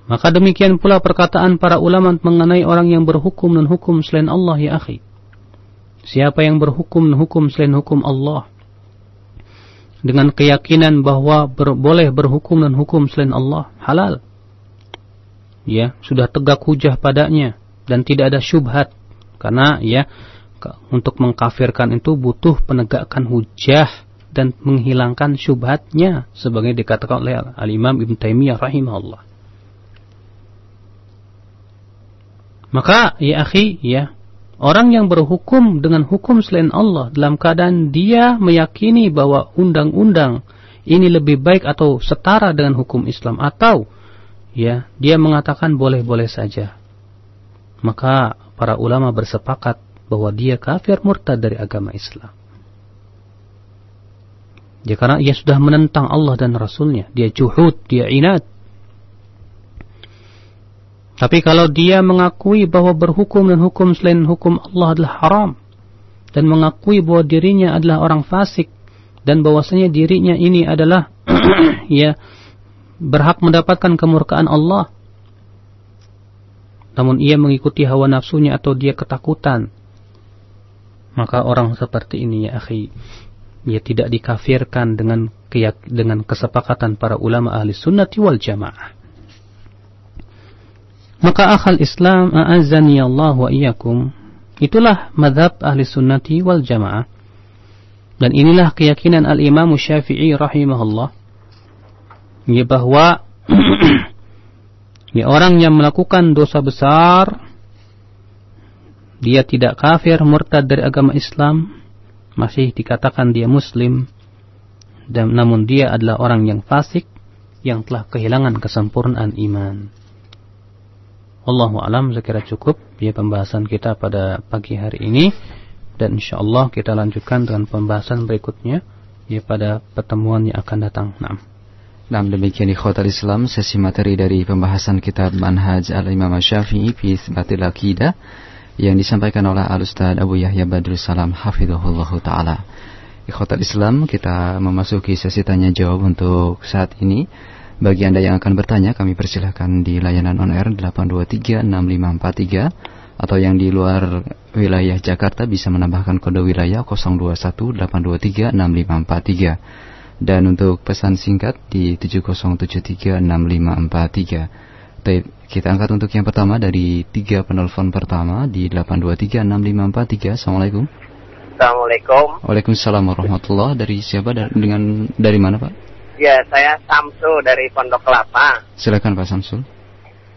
Maka demikian pula perkataan para ulama mengenai orang yang berhukum dan hukum selain Allah, ya akhi. Siapa yang berhukum dan hukum selain hukum Allah, dengan keyakinan bahwa boleh berhukum dan hukum selain Allah, halal. Ya, sudah tegak hujah padanya dan tidak ada syubhat. Karena ya, untuk mengkafirkan itu butuh penegakan hujah dan menghilangkan syubhatnya, sebagai dikatakan oleh Al-Imam Ibn Taimiyah rahimahullah. Maka ya akhi, ya, orang yang berhukum dengan hukum selain Allah dalam keadaan dia meyakini bahwa undang-undang ini lebih baik atau setara dengan hukum Islam, atau ya, dia mengatakan boleh-boleh saja, maka para ulama bersepakat bahwa dia kafir murtad dari agama Islam. Ya, karena ia sudah menentang Allah dan Rasulnya, dia juhud, dia inad. Tapi kalau dia mengakui bahwa berhukum dan hukum selain hukum Allah adalah haram, dan mengakui bahwa dirinya adalah orang fasik, dan bahwasanya dirinya ini adalah ya, berhak mendapatkan kemurkaan Allah, namun ia mengikuti hawa nafsunya atau dia ketakutan, maka orang seperti ini, ya akhi, ia tidak dikafirkan dengan kesepakatan para ulama ahli sunnati wal jamaah. Maka akhal Islam, a'azzani Allah wa iyyakum, itulah madhab ahli sunnati wal jamaah. Dan inilah keyakinan al-Imam Syafi'i rahimahullah, ya, bahwa ya, orang yang melakukan dosa besar, dia tidak kafir murtad dari agama Islam, masih dikatakan dia muslim, dan namun dia adalah orang yang fasik yang telah kehilangan kesempurnaan iman. Wallahu a'lam, saya kira cukup ya pembahasan kita pada pagi hari ini, dan insyaallah kita lanjutkan dengan pembahasan berikutnya ya pada pertemuan yang akan datang. Nah, demikian ikhwatal Islam, sesi materi dari pembahasan kitab Manhaj al-Imam Syafi'i fi Itsbatil Aqidah yang disampaikan oleh Al-Ustaz Abu Yahya Badrus Salam hafizahullahu taala. Ikhwatal Islam, kita memasuki sesi tanya jawab untuk saat ini. Bagi Anda yang akan bertanya, kami persilahkan di layanan on air 8236543, atau yang di luar wilayah Jakarta bisa menambahkan kode wilayah 0218236543, dan untuk pesan singkat di 70736543. Kita angkat untuk yang pertama dari 3 penelpon pertama di 8236543. Assalamualaikum. Assalamualaikum. Waalaikumsalam warahmatullahi. Dari siapa? Dari mana, Pak? Ya, saya Samsul dari Pondok Kelapa. Silakan Pak Samsul.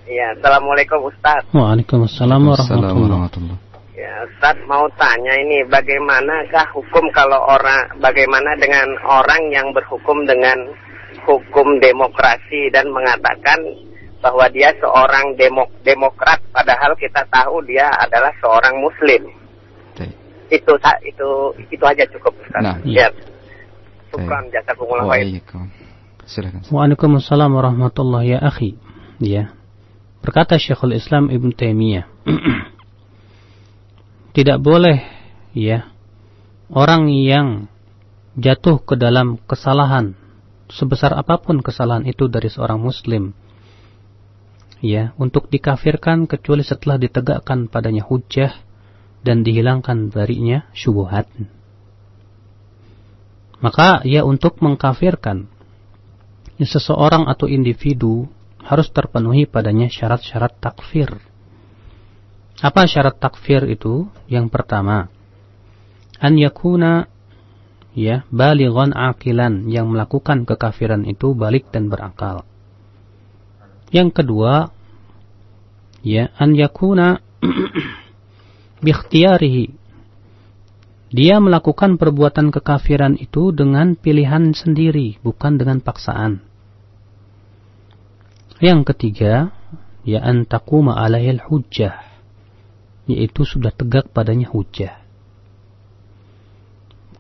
Ya, Assalamualaikum Ustaz. Waalaikumsalam warahmatullahi. Ya, Ustaz mau tanya ini, bagaimanakah hukum bagaimana dengan orang yang berhukum dengan hukum demokrasi dan mengatakan bahwa dia seorang demokrat, padahal kita tahu dia adalah seorang muslim. Itu aja cukup Ustaz. Nah, ya. Syukran, jazakumullah khair. Silakan. Waalaikumsalam warahmatullahi, ya akhi. Ya. Berkata Syekhul Islam Ibn Taimiyah, tidak boleh ya orang yang jatuh ke dalam kesalahan, sebesar apapun kesalahan itu dari seorang muslim, ya, untuk dikafirkan kecuali setelah ditegakkan padanya hujjah dan dihilangkan darinya syubhat. Maka ya, untuk mengkafirkan seseorang atau individu harus terpenuhi padanya syarat-syarat takfir. Apa syarat takfir itu? Yang pertama, an yakuna ya balighan aqilan, yang melakukan kekafiran itu balik dan berakal. Yang kedua, ya, an yakuna bi ikhtiyarihi, dia melakukan perbuatan kekafiran itu dengan pilihan sendiri, bukan dengan paksaan. Yang ketiga, ya an taquma alaihil hujjah, yaitu sudah tegak padanya hujjah.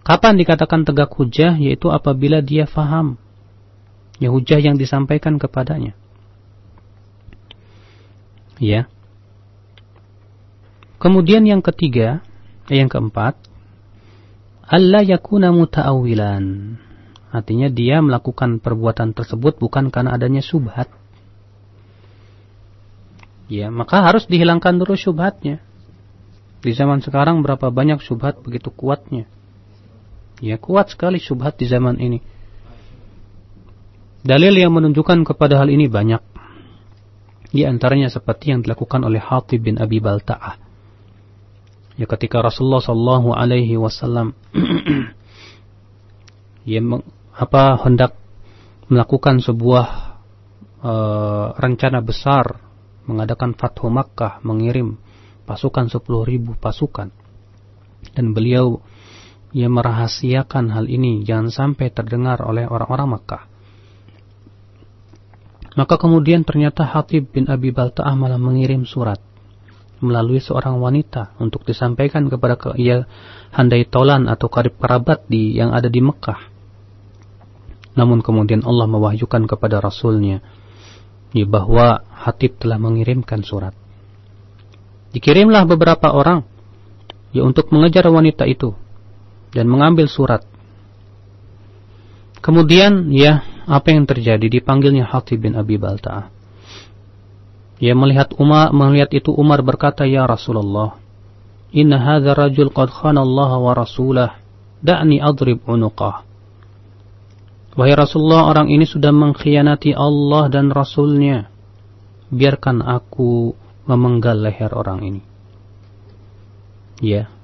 Kapan dikatakan tegak hujjah? Yaitu apabila dia faham ya hujjah yang disampaikan kepadanya. Ya. Kemudian yang ketiga, yang keempat, alla yakuna muta'awilan. Artinya dia melakukan perbuatan tersebut bukan karena adanya syubhat. Ya, maka harus dihilangkan dulu syubhatnya. Di zaman sekarang berapa banyak syubhat begitu kuatnya. Ya, kuat sekali syubhat di zaman ini. Dalil yang menunjukkan kepada hal ini banyak. Di antaranya seperti yang dilakukan oleh Hatib bin Abi Balta'ah. Ya, ketika Rasulullah sallallahu alaihi wasallam hendak melakukan sebuah rencana besar, mengadakan Fathu Makkah, mengirim pasukan 10.000 pasukan, dan beliau merahasiakan hal ini jangan sampai terdengar oleh orang-orang Makkah. Maka kemudian ternyata Hatib bin Abi Balta'ah malah mengirim surat melalui seorang wanita untuk disampaikan kepada handai tolan atau karib kerabat yang ada di Mekah. Namun kemudian Allah mewahyukan kepada Rasulnya bahwa Hatib telah mengirimkan surat. Dikirimlah beberapa orang untuk mengejar wanita itu dan mengambil surat. Kemudian apa yang terjadi? Dipanggilnya Hatib bin Abi Balta'ah. Melihat itu Umar berkata, "Ya Rasulullah, inna hadza rajul qad khana Allah wa rasulah, da'ni adrib unuqah." Wahai Rasulullah, orang ini sudah mengkhianati Allah dan Rasulnya. Biarkan aku memenggal leher orang ini.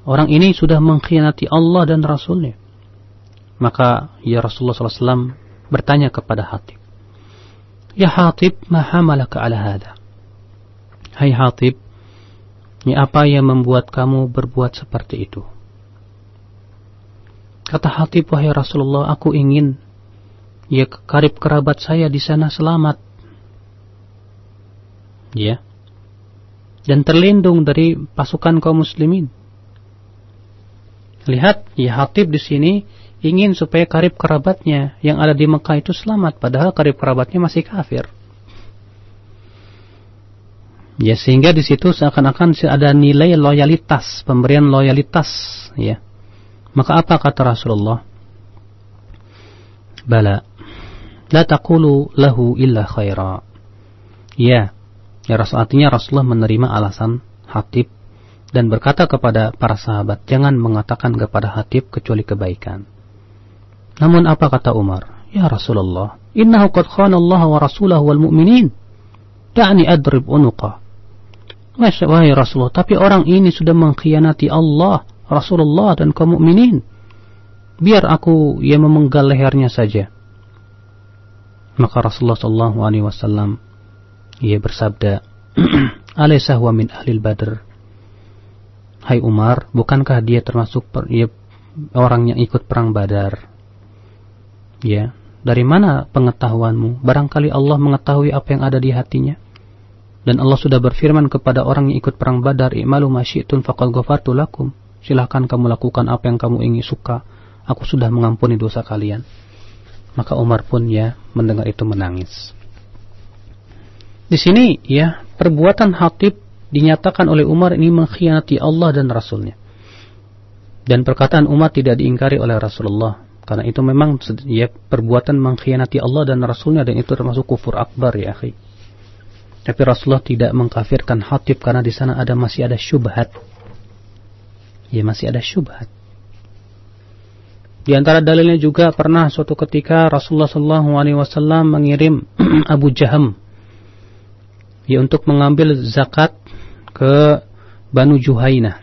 Orang ini sudah mengkhianati Allah dan Rasulnya. Maka Rasulullah SAW bertanya kepada Hatib, "Ya Hatib, ma hamalaka ala hadha?" Hai Hatib, apa yang membuat kamu berbuat seperti itu? Kata Hatib, "Wahai Rasulullah, aku ingin karib kerabat saya di sana selamat. Dan terlindung dari pasukan kaum muslimin." Lihat, Hatib di sini ingin supaya karib kerabatnya yang ada di Mekah itu selamat, padahal karib kerabatnya masih kafir. Sehingga di situ seakan-akan ada nilai loyalitas, pemberian loyalitas. Maka apa kata Rasulullah? "Bala, la taqulu lahu illa khaira." Artinya Rasulullah menerima alasan Hatib dan berkata kepada para sahabat, jangan mengatakan kepada Hatib kecuali kebaikan. Namun apa kata Umar? "Ya Rasulullah, innahu qad khana Allah wa rasulahu wal mu'minin. Da'ni adrib unuqah." Wahai Rasulullah, tapi orang ini sudah mengkhianati Allah, Rasulullah dan kaum mukminin. Biar aku memenggal lehernya saja. Maka Rasulullah sallallahu alaihi wasallam bersabda, "Alaysa huwa min ahlil Badr?" Hai Umar, bukankah dia termasuk orang yang ikut perang Badar? Dari mana pengetahuanmu? Barangkali Allah mengetahui apa yang ada di hatinya. Dan Allah sudah berfirman kepada orang yang ikut perang Badar, "I'malu ma syi'tum faqad ghafartu lakum." Silakan kamu lakukan apa yang kamu ingin suka. Aku sudah mengampuni dosa kalian. Maka Umar pun mendengar itu menangis. Di sini perbuatan Hatib dinyatakan oleh Umar ini mengkhianati Allah dan Rasulnya. Dan perkataan Umar tidak diingkari oleh Rasulullah. Karena itu memang perbuatan mengkhianati Allah dan Rasulnya, dan itu termasuk kufur akbar ya akhi. Tapi Rasulullah tidak mengkafirkan Hatib karena di sana masih ada syubhat. Masih ada syubhat. Di antara dalilnya juga pernah suatu ketika Rasulullah SAW mengirim Abu Jaham untuk mengambil zakat ke Banu Juhainah.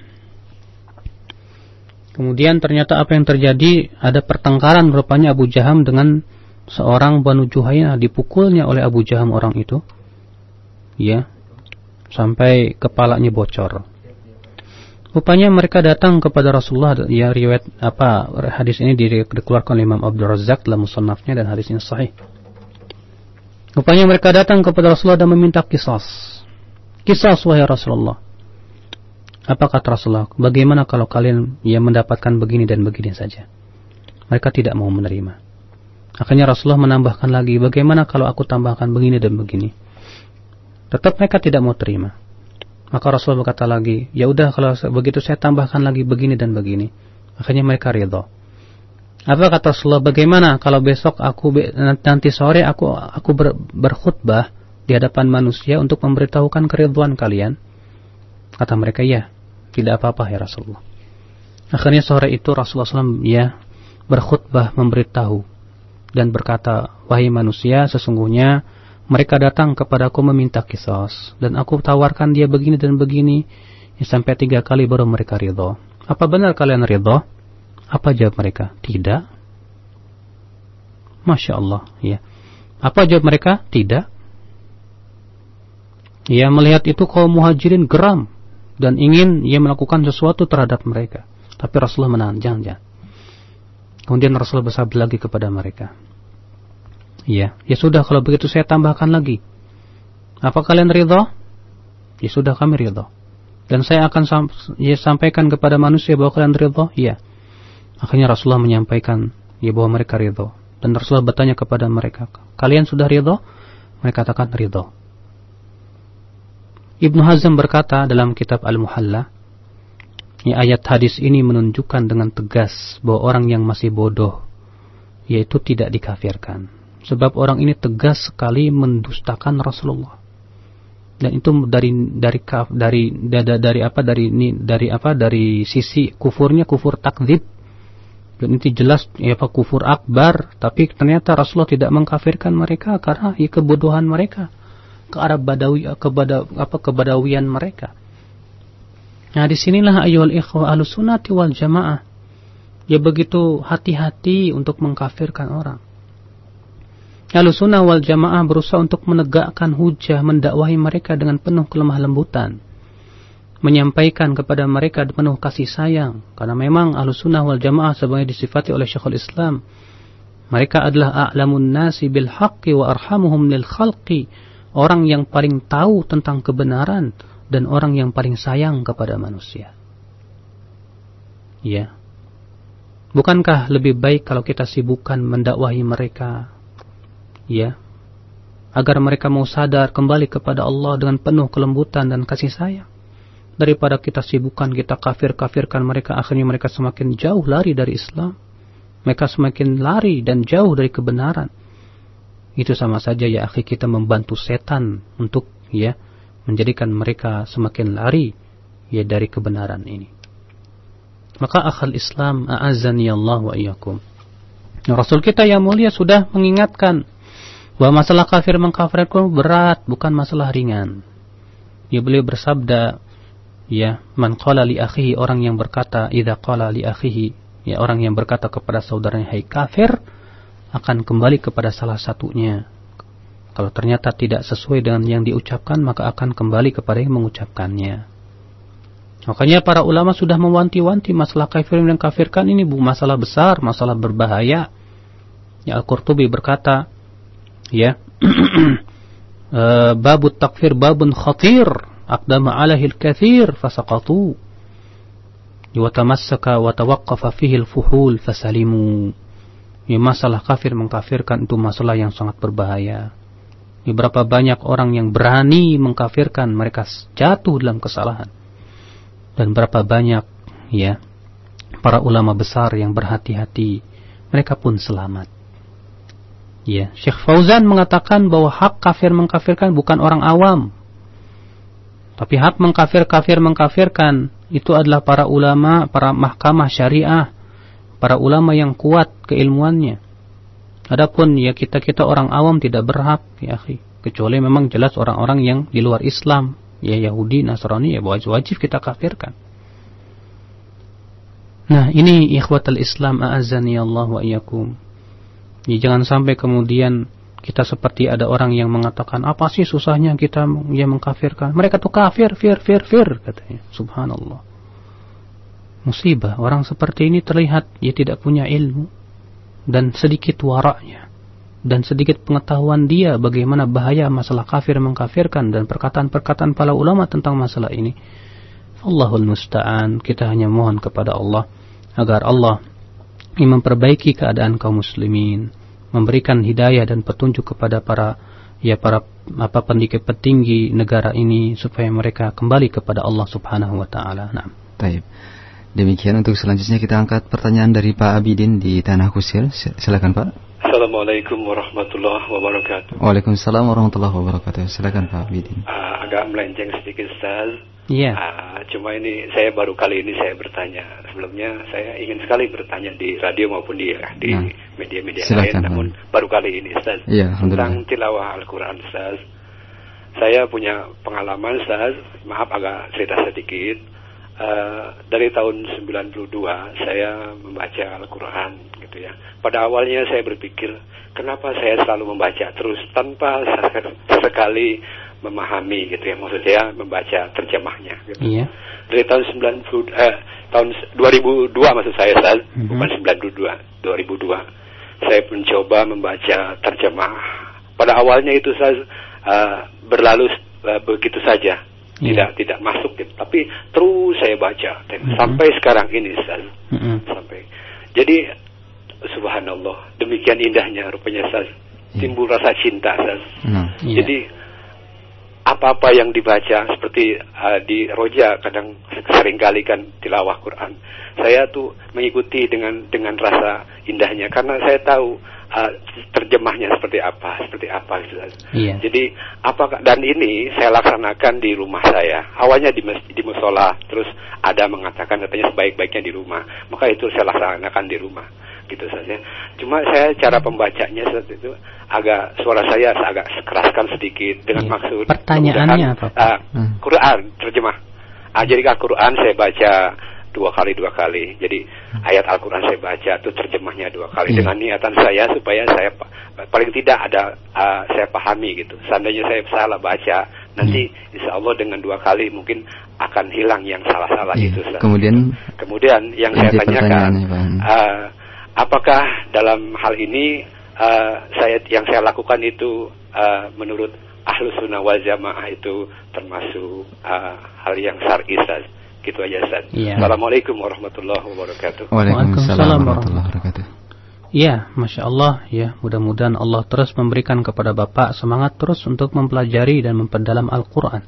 Kemudian ternyata apa yang terjadi? Ada pertengkaran rupanya Abu Jaham dengan seorang Banu Juhainah, dipukulnya oleh Abu Jaham orang itu. Sampai kepalanya bocor. Rupanya mereka datang kepada Rasulullah. Riwayat hadis ini dikeluarkan oleh Imam Abdul Razzaq dalam musannafnya, dan hadis ini sahih. Rupanya mereka datang kepada Rasulullah dan meminta qisas. Qisas wahai Rasulullah. Apa kata Rasulullah? Bagaimana kalau kalian mendapatkan begini dan begini saja? Mereka tidak mau menerima. Akhirnya Rasulullah menambahkan lagi, bagaimana kalau aku tambahkan begini dan begini? Tetap mereka tidak mau terima. Maka Rasulullah berkata lagi, ya udah kalau begitu saya tambahkan lagi begini dan begini. Akhirnya mereka ridha. Apa kata Rasulullah? Bagaimana kalau besok nanti sore aku berkhutbah di hadapan manusia untuk memberitahukan keridhaan kalian? Kata mereka, ya, tidak apa-apa ya Rasulullah. Akhirnya sore itu Rasulullah SAW berkhutbah memberitahu dan berkata, wahai manusia, sesungguhnya mereka datang kepadaku meminta qisas dan aku tawarkan dia begini dan begini, sampai 3 kali baru mereka ridha. Apa benar kalian ridha? Apa jawab mereka? Tidak. Masya Allah, ya. Apa jawab mereka? Tidak. Ya, melihat itu kaum muhajirin geram dan ingin melakukan sesuatu terhadap mereka. Tapi Rasulullah menahan, jangan. Kemudian Rasulullah bersabda lagi kepada mereka, ya sudah kalau begitu saya tambahkan lagi. Apa kalian ridha? Ya sudah, kami ridha. Dan saya akan sampaikan kepada manusia bahwa kalian ridha? Iya. Akhirnya Rasulullah menyampaikan bahwa mereka ridha. Dan Rasulullah bertanya kepada mereka, kalian sudah ridha? Mereka katakan ridha. Ibnu Hazm berkata dalam kitab Al-Muhalla, ayat hadis ini menunjukkan dengan tegas bahwa orang yang masih bodoh yaitu tidak dikafirkan. Sebab orang ini tegas sekali mendustakan Rasulullah. Dan itu dari sisi kufurnya, kufur takdzib. Dan itu jelas kufur akbar, tapi ternyata Rasulullah tidak mengkafirkan mereka karena kebodohan mereka, kebadawian mereka. Nah, disinilah ayyuhal ikhwah ahlus sunnati wal jamaah, begitu hati-hati untuk mengkafirkan orang. Ahlus sunnah wal jamaah berusaha untuk menegakkan hujah, mendakwahi mereka dengan penuh kelemah lembutan, menyampaikan kepada mereka penuh kasih sayang, karena memang ahlus sunnah wal jamaah sebagai disifati oleh Syekhul Islam, mereka adalah a'lamun nasi bil haqqi wa arhamuhum lil khalqi, orang yang paling tahu tentang kebenaran dan orang yang paling sayang kepada manusia. Ya. Bukankah lebih baik kalau kita sibukkan mendakwahi mereka, ya, agar mereka mau sadar kembali kepada Allah dengan penuh kelembutan dan kasih sayang, daripada kita sibukkan, kita kafirkan mereka, akhirnya mereka semakin jauh lari dari Islam, mereka semakin lari dan jauh dari kebenaran. Itu sama saja ya akhi, kita membantu setan untuk menjadikan mereka semakin lari dari kebenaran ini. Maka akhal Islam, a'azzani Allah wa iyyakum, Rasul kita yang mulia sudah mengingatkan bahwa masalah kafir mengkafirkan berat, bukan masalah ringan. Beliau bersabda, man qala li akhihi, orang yang berkata, idza qala li akhihi, orang yang berkata kepada saudaranya, hai kafir, akan kembali kepada salah satunya. Kalau ternyata tidak sesuai dengan yang diucapkan, maka akan kembali kepada yang mengucapkannya. Makanya para ulama sudah mewanti-wanti masalah kafir dan kafirkan ini masalah besar, masalah berbahaya. Al-Qurtubi berkata, babut takfir babun khatir, aqdama alaihi al-kathir fasaqatu, wa tamassaka wa tawaqqafa fihi al-fuhul fasalimu. Masalah kafir mengkafirkan itu masalah yang sangat berbahaya. Berapa banyak orang yang berani mengkafirkan, mereka jatuh dalam kesalahan. Dan berapa banyak para ulama besar yang berhati-hati, mereka pun selamat. Syekh Fauzan mengatakan bahwa hak kafir mengkafirkan bukan orang awam, tapi hak mengkafirkan itu adalah para ulama, para mahkamah syariah, para ulama yang kuat keilmuannya. Adapun kita orang awam tidak berhak, akhi, kecuali memang jelas orang-orang yang di luar Islam, Yahudi, Nasrani, wajib kita kafirkan. Nah, ini ikhwatul Islam, a'azzani Allah wa iyyakum. Jangan sampai kemudian kita seperti ada orang yang mengatakan, apa sih susahnya kita mengkafirkan? Mereka tuh kafir, fir katanya. Subhanallah. Musibah, orang seperti ini terlihat tidak punya ilmu dan sedikit waraknya, dan sedikit pengetahuan dia bagaimana bahaya masalah kafir mengkafirkan dan perkataan-perkataan para ulama tentang masalah ini. Allahul musta'an. Kita hanya mohon kepada Allah agar Allah memperbaiki keadaan kaum muslimin, memberikan hidayah dan petunjuk kepada para pendidik petinggi negara ini supaya mereka kembali kepada Allah Subhanahu wa taala. Nah. Baik. Demikian untuk selanjutnya kita angkat pertanyaan dari Pak Abidin di Tanah Kusir. Silakan Pak. Assalamualaikum warahmatullahi wabarakatuh. Waalaikumsalam warahmatullahi wabarakatuh. Silakan Pak Abidin. Agak melenceng sedikit Ustaz. Iya. Cuma ini saya baru kali ini saya bertanya. Sebelumnya saya ingin sekali bertanya di radio maupun di media-media lain, namun baru kali ini Ustaz. Iya, tentang tilawah Al-Quran Ustaz. Saya punya pengalaman Ustaz, maaf agak cerita sedikit. Dari tahun 92 saya membaca Al-Quran gitu ya. Pada awalnya saya berpikir, kenapa saya selalu membaca terus tanpa sekali memahami gitu ya, maksudnya membaca terjemahnya gitu. Iya. Dari tahun 2002 maksud saya Ustaz, bukan 2002. Saya mencoba membaca terjemah. Pada awalnya itu saya berlalu begitu saja. Tidak masuk gitu. Tapi terus saya baca sampai sekarang ini Ustaz. Sampai. Jadi subhanallah, demikian indahnya rupanya Ustaz. Timbul rasa cinta Ustaz. Jadi apa-apa yang dibaca seperti di Roja kadang seringkali kan tilawah Quran. Saya tuh mengikuti dengan rasa indahnya karena saya tahu terjemahnya seperti apa gitu. Iya. Jadi dan ini saya laksanakan di rumah saya. Awalnya di musola, terus ada mengatakan katanya sebaik-baiknya di rumah. Maka itu saya laksanakan di rumah. Gitu saja. Cuma saya cara pembacanya seperti itu suara saya agak keraskan sedikit dengan maksud. Pertanyaannya apa? Quran terjemah. Jadi Al-Quran saya baca dua kali. Jadi ayat Al-Quran saya baca itu terjemahnya 2 kali dengan niatan saya supaya saya paling tidak ada saya pahami gitu. Seandainya saya salah baca, nanti insya Allah dengan 2 kali mungkin akan hilang yang salah-salah itu. Kemudian yang saya tanyakan, apakah dalam hal ini yang saya lakukan itu menurut Ahlus Sunnah wal Jamaah itu termasuk hal yang syar'i Ustaz? Gitu aja Ustaz. Ya. Assalamualaikum warahmatullahi wabarakatuh. Waalaikumsalam warahmatullahi wabarakatuh. Ya, Masya Allah ya, mudah-mudahan Allah terus memberikan kepada Bapak semangat terus untuk mempelajari dan memperdalam Al-Quran.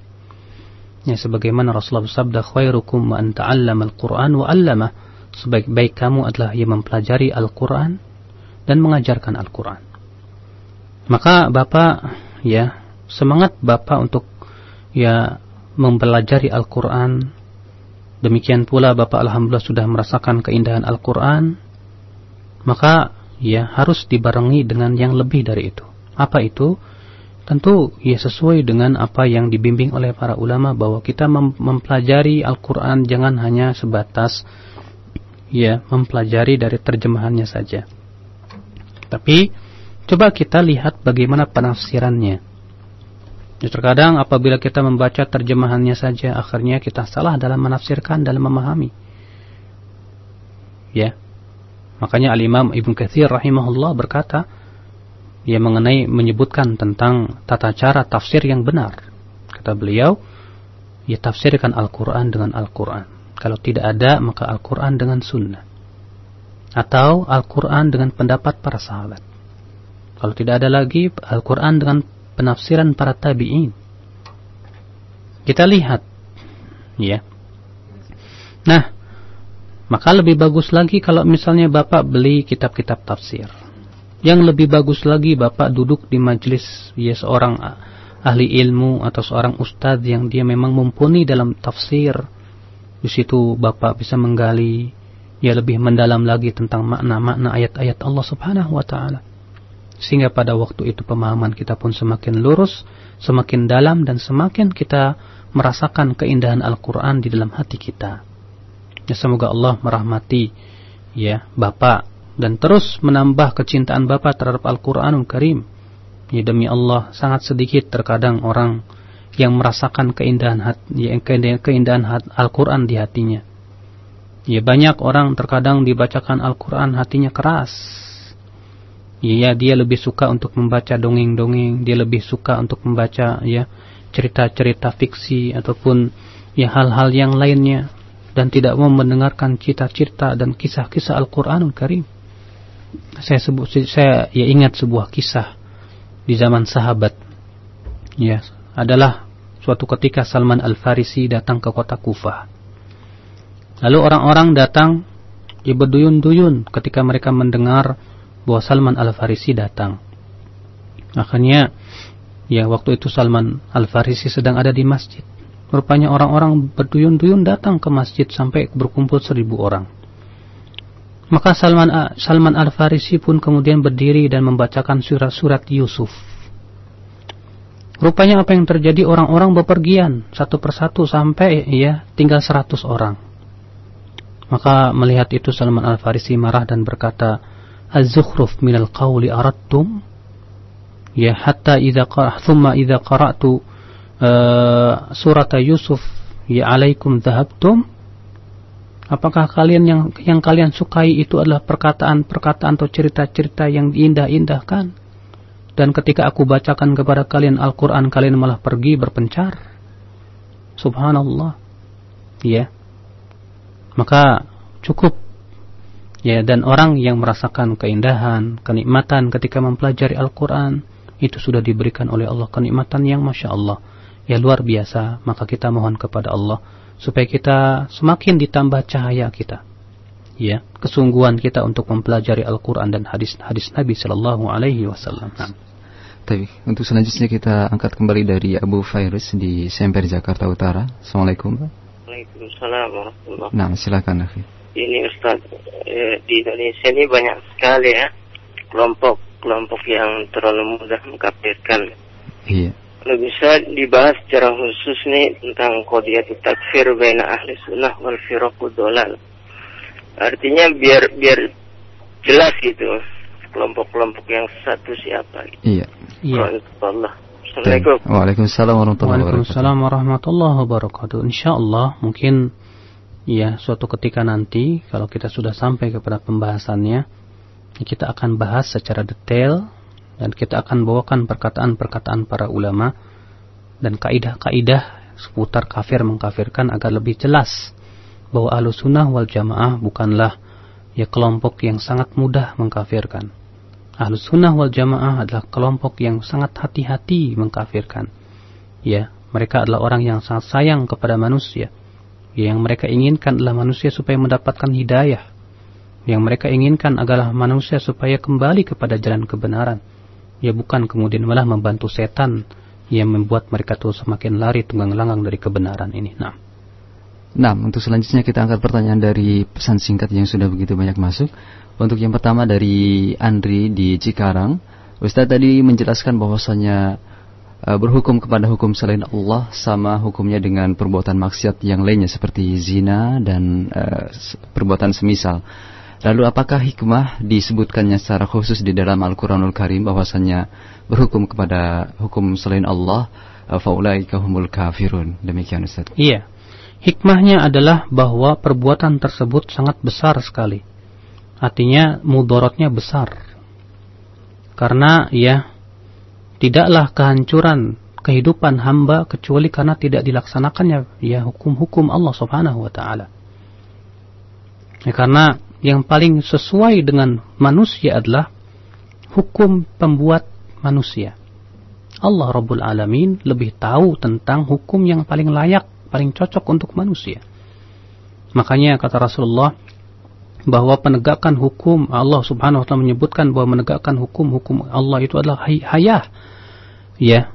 Ya, sebagaimana Rasulullah bersabda, khairukum man ta'allama Al-Quran wa 'allamah. Sebaik-baik kamu adalah yang mempelajari Al-Quran dan mengajarkan Al-Quran. Maka Bapak ya, semangat Bapak untuk ya mempelajari Al-Quran. Demikian pula Bapak alhamdulillah sudah merasakan keindahan Al-Quran. Maka ya harus dibarengi dengan yang lebih dari itu. Apa itu? Tentu ya sesuai dengan apa yang dibimbing oleh para ulama bahwa kita mempelajari Al-Quran jangan hanya sebatas ya mempelajari dari terjemahannya saja. Tapi coba kita lihat bagaimana penafsirannya. Ya, terkadang apabila kita membaca terjemahannya saja, akhirnya kita salah dalam menafsirkan, dalam memahami. Ya, makanya Al-Imam Ibn Katsir rahimahullah berkata, ya mengenai menyebutkan tentang tata cara tafsir yang benar. Kata beliau, ya tafsirkan Al-Quran dengan Al-Quran. Kalau tidak ada, maka Al-Quran dengan sunnah. Atau Al-Quran dengan pendapat para sahabat. Kalau tidak ada lagi, Al-Quran dengan penafsiran para tabi'in. Kita lihat ya. Nah, maka lebih bagus lagi kalau misalnya Bapak beli kitab-kitab tafsir. Yang lebih bagus lagi Bapak duduk di majelis ya seorang ahli ilmu atau seorang ustadz yang dia memang mumpuni dalam tafsir. Di situ Bapak bisa menggali ya lebih mendalam lagi tentang makna-makna ayat-ayat Allah Subhanahu wa taala. Sehingga pada waktu itu pemahaman kita pun semakin lurus, semakin dalam, dan semakin kita merasakan keindahan Al-Quran di dalam hati kita. Ya, semoga Allah merahmati ya Bapak dan terus menambah kecintaan Bapak terhadap Al-Quranul Karim. Ya, demi Allah sangat sedikit terkadang orang yang merasakan keindahan Al-Quran di hatinya. Ya, banyak orang terkadang dibacakan Al-Quran hatinya keras. Ya, dia lebih suka untuk membaca dongeng-dongeng, dia lebih suka untuk membaca ya cerita-cerita fiksi ataupun ya hal-hal yang lainnya, dan tidak mau mendengarkan cerita-cerita dan kisah-kisah Al-Qur'anul Karim. Saya ingat sebuah kisah di zaman sahabat. Ya, adalah suatu ketika Salman Al-Farisi datang ke kota Kufah. Lalu orang-orang datang berduyun-duyun ketika mereka mendengar bahwa Salman Al-Farisi datang. Akhirnya, ya waktu itu Salman Al-Farisi sedang ada di masjid. Rupanya orang-orang berduyun-duyun datang ke masjid sampai berkumpul 1.000 orang. Maka Salman Al-Farisi pun kemudian berdiri dan membacakan surat-surat Yusuf. Rupanya apa yang terjadi, orang-orang bepergian satu persatu sampai ya tinggal 100 orang. Maka melihat itu Salman Al-Farisi marah dan berkata, "Az-zukhruf minal qawli aradtum?" Ya, hatta idza qara'tu surat Yusuf ya alaikum dhahabtum. Apakah kalian yang kalian sukai itu adalah perkataan-perkataan atau cerita-cerita yang diindah-indahkan, dan ketika aku bacakan kepada kalian Al-Quran, kalian malah pergi berpencar? Subhanallah. Ya, maka cukup ya, dan orang yang merasakan keindahan, kenikmatan ketika mempelajari Al-Quran, itu sudah diberikan oleh Allah kenikmatan yang Masya Allah, ya luar biasa. Maka kita mohon kepada Allah supaya kita semakin ditambah cahaya kita, ya, kesungguhan kita untuk mempelajari Al-Quran dan hadis-hadis Nabi Sallallahu Alaihi Wasallam. Tapi untuk selanjutnya kita angkat kembali dari Abu Fairuz di Semper, Jakarta Utara. Assalamualaikum. Waalaikumsalam warahmatullahi. Nah, silakan Akhi. Ini Ustaz, di Indonesia ini banyak sekali ya kelompok yang terlalu mudah mengkafirkan. Iya. Kalau bisa dibahas secara khusus nih tentang qadhiyatut takfir baina ahli sunnah wal firaqud dolal. Artinya biar jelas gitu kelompok-kelompok yang satu siapa gitu. Iya. Allah. Assalamualaikum. Waalaikumsalam warahmatullahi wabarakatuh. Waalaikumsalam warahmatullahi wabarakatuh. Insyaallah mungkin ya suatu ketika nanti kalau kita sudah sampai kepada pembahasannya, kita akan bahas secara detail dan kita akan bawakan perkataan-perkataan para ulama dan kaidah-kaidah seputar kafir mengkafirkan agar lebih jelas bahwa Ahlussunnah wal Jamaah bukanlah ya kelompok yang sangat mudah mengkafirkan. Ahlussunnah wal Jamaah adalah kelompok yang sangat hati-hati mengkafirkan. Ya, mereka adalah orang yang sangat sayang kepada manusia. Yang mereka inginkan adalah manusia supaya mendapatkan hidayah. Yang mereka inginkan adalah manusia supaya kembali kepada jalan kebenaran. Ya, bukan kemudian malah membantu setan yang membuat mereka tuh semakin lari tunggang langgang dari kebenaran ini. Nah, untuk selanjutnya kita angkat pertanyaan dari pesan singkat yang sudah begitu banyak masuk. Untuk yang pertama dari Andri di Cikarang. Ustaz tadi menjelaskan bahwasanya berhukum kepada hukum selain Allah sama hukumnya dengan perbuatan maksiat yang lainnya seperti zina dan perbuatan semisal. Lalu apakah hikmah disebutkannya secara khusus di dalam Al-Quranul Karim bahwasanya berhukum kepada hukum selain Allah, faulaika humul kafirun? Demikian Ustaz. Iya. Hikmahnya adalah bahwa perbuatan tersebut sangat besar sekali. Artinya mudaratnya besar. Karena ya tidaklah kehancuran kehidupan hamba kecuali karena tidak dilaksanakannya ya hukum-hukum Allah Subhanahu wa taala. Ya, karena yang paling sesuai dengan manusia adalah hukum pembuat manusia. Allah Rabbul Alamin lebih tahu tentang hukum yang paling layak, paling cocok untuk manusia. Makanya kata Rasulullah bahwa penegakan hukum Allah Subhanahu wa taala menyebutkan bahwa menegakkan hukum-hukum Allah itu adalah hayah. Ya.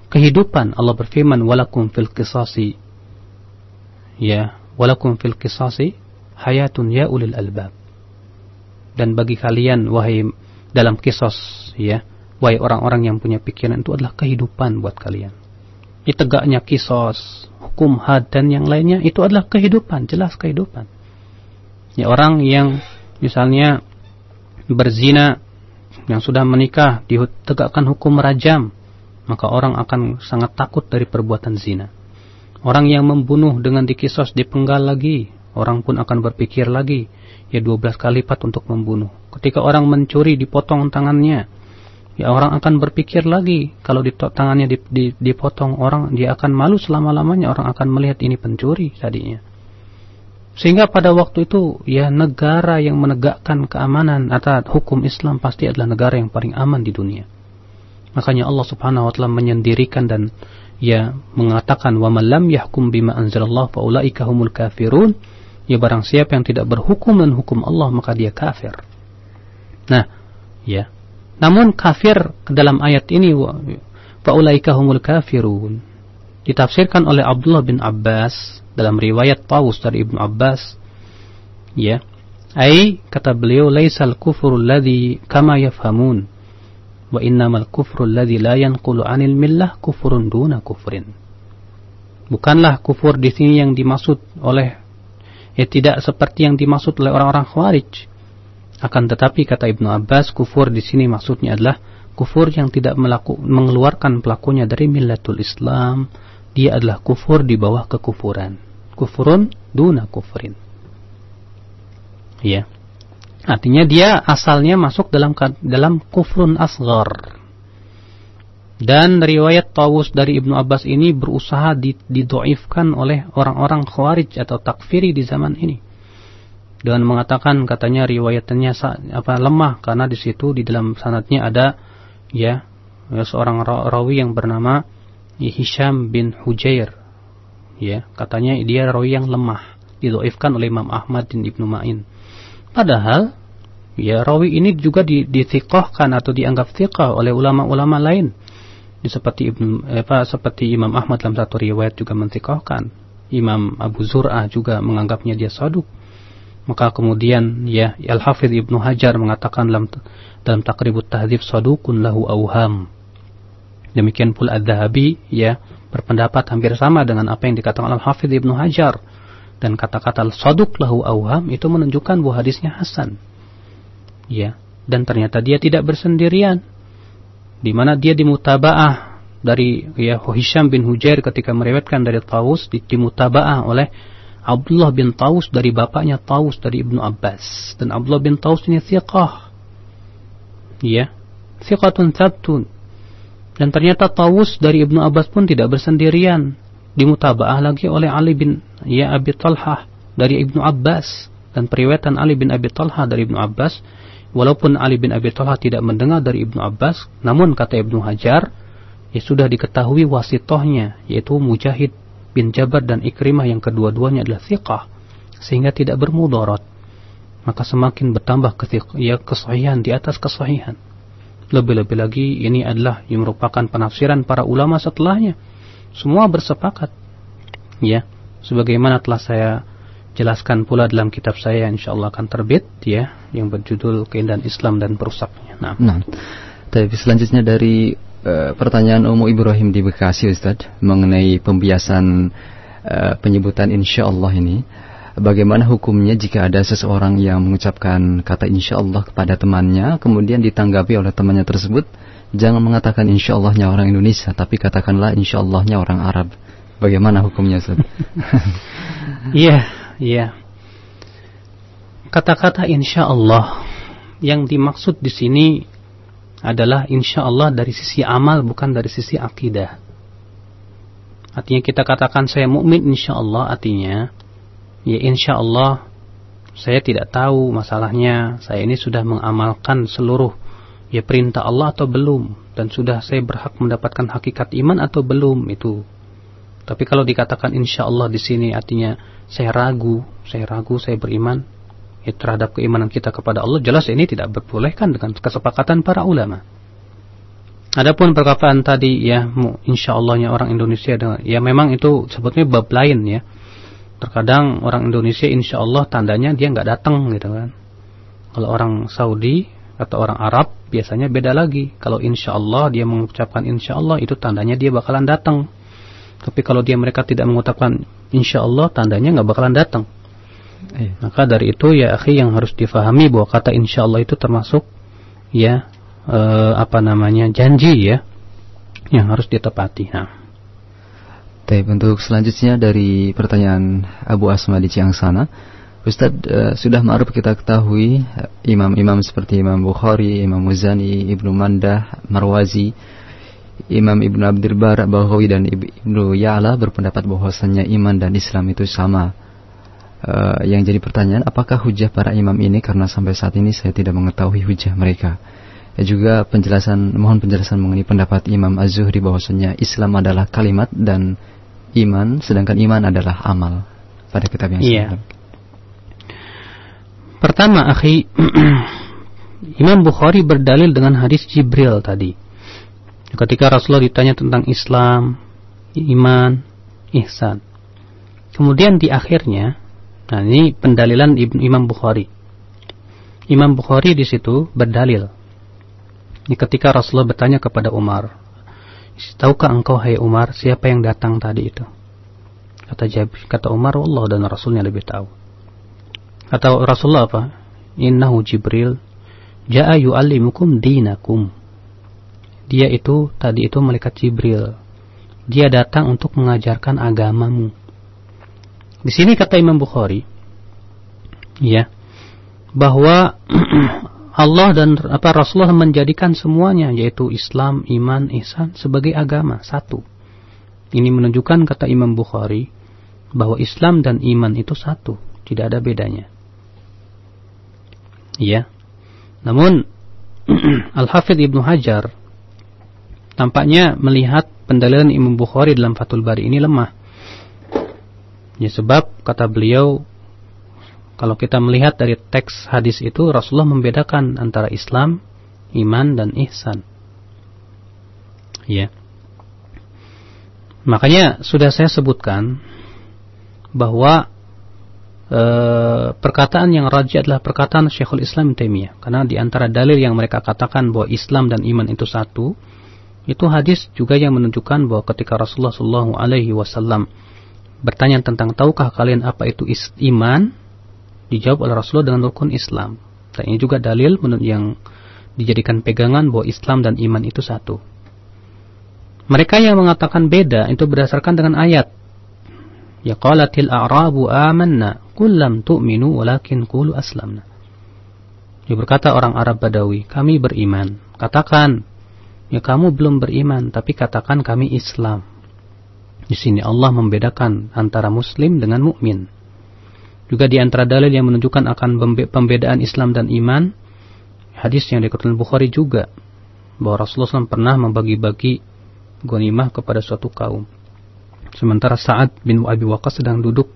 Kehidupan. Allah berfirman walakum fil qisasi. Ya, walakum fil qisasi hayatun ya ulil albab. Dan bagi kalian wahai dalam kisos ya, wahai orang-orang yang punya pikiran, itu adalah kehidupan buat kalian. Tegaknya kisos, hukum had dan yang lainnya itu adalah kehidupan, jelas kehidupan. Ya, orang yang misalnya berzina, yang sudah menikah ditegakkan hukum rajam, maka orang akan sangat takut dari perbuatan zina. Orang yang membunuh dengan dikisos dipenggal lagi, orang pun akan berpikir lagi, ya 12 kali lipat untuk membunuh. Ketika orang mencuri dipotong tangannya, ya orang akan berpikir lagi. Kalau tangannya dipotong orang, dia akan malu selama-lamanya. Orang akan melihat ini pencuri tadinya. Sehingga pada waktu itu ya negara yang menegakkan keamanan atau hukum Islam pasti adalah negara yang paling aman di dunia. Makanya Allah Subhanahu wa taala menyendirikan dan ya mengatakan wa man lam yahkum bima anzalallahu fa ulaika humul kafirun. Ya barang siapa yang tidak berhukum dengan hukum Allah maka dia kafir. Nah, ya. Namun kafir dalam ayat ini fa ulaika humul kafirun ditafsirkan oleh Abdullah bin Abbas dalam riwayat Tawus dari Ibnu Abbas, ya, kata beliau, laisal kufru alladhi kama yafhamun wa innamal kufru alladhi la yanqulu 'anil millah kufrun duna kufrin. Bukanlah kufur di sini yang dimaksud oleh tidak seperti yang dimaksud oleh orang-orang Khawarij. Akan tetapi kata Ibnu Abbas, kufur di sini maksudnya adalah kufur yang tidak mengeluarkan pelakunya dari millatul Islam. Dia adalah kufur di bawah kekufuran. Kufurun duna kufrin. Ya. Artinya dia asalnya masuk dalam kufrun asghar. Dan riwayat Tawus dari Ibnu Abbas ini berusaha didoifkan oleh orang-orang Khawarij atau takfiri di zaman ini. Dengan mengatakan katanya riwayatannya lemah karena di situ di dalam sanadnya ada seorang rawi yang bernama Hisham bin Hujair. Ya, katanya dia rawi yang lemah, didoifkan oleh Imam Ahmad dan Ibnu Ma'in. Padahal ya rawi ini juga dithiqahkan atau dianggap thiqah oleh ulama-ulama lain. Seperti Imam Ahmad dalam satu riwayat juga menthiqahkan. Imam Abu Zur'ah juga menganggapnya dia saduq. Maka kemudian ya Al-Hafidz Ibnu Hajar mengatakan dalam Taqribut Tahdzib saduqun lahu awham. Demikian pula Adz-Dzahabi ya berpendapat hampir sama dengan apa yang dikatakan Al-Hafidz Ibnu Hajar, dan kata-kata saduq lahu awham itu menunjukkan bahwa hadisnya hasan. Ya, dan ternyata dia tidak bersendirian. Di mana dia dimutabaah dari Hisham bin Hujair ketika meriwayatkan dari Tawus, dimutabaah oleh Abdullah bin Tawus dari bapaknya Tawus dari Ibnu Abbas, dan Abdullah bin Tawus ini thiqah. Ya, thiqatun thabtun. Dan ternyata Tawus dari Ibnu Abbas pun tidak bersendirian, dimutabaah lagi oleh Ali bin Abi Talhah dari Ibnu Abbas, dan periwayatan Ali bin Abi Talhah dari Ibnu Abbas, walaupun Ali bin Abi Talhah tidak mendengar dari Ibnu Abbas, namun kata Ibnu Hajar sudah diketahui wasitohnya, yaitu Mujahid bin Jabar dan Ikrimah yang kedua-duanya adalah thiqah, sehingga tidak bermudarat. Maka semakin bertambah kesahihan di atas kesahihan. Lebih-lebih lagi ini adalah yang merupakan penafsiran para ulama setelahnya. Semua bersepakat. Ya, sebagaimana telah saya jelaskan pula dalam kitab saya, insyaallah akan terbit ya, yang berjudul Keindahan Islam dan Perusaknya. Nah. Tapi selanjutnya dari pertanyaan Umu Ibrahim di Bekasi, Ustaz, mengenai pembiasan penyebutan insyaallah ini. Bagaimana hukumnya jika ada seseorang yang mengucapkan kata insyaallah kepada temannya, kemudian ditanggapi oleh temannya tersebut, jangan mengatakan insyallahnya orang Indonesia, tapi katakanlah insyallahnya orang Arab. Bagaimana hukumnya, Ustaz? Iya. Kata-kata insyaallah yang dimaksud di sini adalah insyaallah dari sisi amal, bukan dari sisi akidah. Artinya kita katakan saya mukmin insyaallah, artinya ya insyaallah saya tidak tahu masalahnya, saya ini sudah mengamalkan seluruh perintah Allah atau belum, dan sudah saya berhak mendapatkan hakikat iman atau belum itu. Tapi kalau dikatakan insyaallah di sini artinya saya ragu saya beriman terhadap keimanan kita kepada Allah, jelas ini tidak diperbolehkan dengan kesepakatan para ulama. Adapun perkataan tadi insyaallah-nya orang Indonesia, ya memang itu sebetulnya bab lain ya. Terkadang orang Indonesia insyaallah tandanya dia nggak datang gitu kan. Kalau orang Saudi atau orang Arab biasanya beda lagi. Kalau insyaallah dia mengucapkan insyaallah itu tandanya dia bakalan datang. Tapi kalau mereka tidak mengucapkan insyaallah tandanya nggak bakalan datang. Maka dari itu ya akhi, yang harus difahami bahwa kata insyaallah itu termasuk janji ya yang harus ditepati. Untuk selanjutnya dari pertanyaan Abu Asma di Ciangsana, Ustadz, sudah ma'ruf kita ketahui imam-imam seperti Imam Bukhari, Imam Muzani, Ibnu Mandah, Marwazi, Imam Ibnu Abdul Bar, Baghawi dan Ibnu Ya'la berpendapat bahwasannya iman dan Islam itu sama. Yang jadi pertanyaan, apakah hujah para imam ini? Karena sampai saat ini saya tidak mengetahui hujah mereka. Juga mohon penjelasan mengenai pendapat Imam Az-Zuhri bahwasannya Islam adalah kalimat dan iman, sedangkan iman adalah amal pada kitab yang sama. Pertama, akhi, Imam Bukhari berdalil dengan hadis Jibril tadi. Ketika Rasulullah ditanya tentang Islam, iman, ihsan. Kemudian di akhirnya, nah ini pendalilan Imam Bukhari. Imam Bukhari di situ berdalil. Ini ketika Rasulullah bertanya kepada Umar, tahukah engkau hai Umar siapa yang datang tadi itu? Kata Umar, Allah dan Rasulnya lebih tahu. Kata Rasulullah apa? Innahu Jibril ja'a yu'allimukum dinakum. Dia itu tadi itu malaikat Jibril. Dia datang untuk mengajarkan agamamu. Di sini kata Imam Bukhari, ya, bahwa Allah dan Rasulullah menjadikan semuanya, yaitu Islam, iman, ihsan sebagai agama satu. Ini menunjukkan kata Imam Bukhari bahwa Islam dan iman itu satu, tidak ada bedanya. Ya. Namun Al-Hafidh Ibnu Hajar tampaknya melihat pendalilan Imam Bukhari dalam Fathul Bari ini lemah. Ya, sebab kata beliau, kalau kita melihat dari teks hadis itu, Rasulullah membedakan antara Islam, iman dan ihsan. Ya. Makanya sudah saya sebutkan bahwa perkataan yang rajih adalah perkataan Syekhul Islam Taimiyah, karena di antara dalil yang mereka katakan bahwa Islam dan iman itu satu, itu hadis juga yang menunjukkan bahwa ketika Rasulullah SAW bertanya tentang tahukah kalian apa itu iman, dijawab oleh Rasulullah dengan rukun Islam. Dan ini juga dalil yang dijadikan pegangan bahwa Islam dan iman itu satu. Mereka yang mengatakan beda itu berdasarkan dengan ayat. Ya qalatil a'rabu amanna qul lam tu'minu walakin qulu aslamna. Dia berkata orang Arab Badawi, kami beriman. Katakan, ya kamu belum beriman, tapi katakan kami Islam. Di sini Allah membedakan antara muslim dengan mukmin. Juga di antara dalil yang menunjukkan akan pembedaan Islam dan iman, hadis yang dikutip Bukhari juga, bahwa Rasulullah SAW pernah membagi-bagi ghanimah kepada suatu kaum. Sementara Sa'ad bin Abi Waqqas sedang duduk.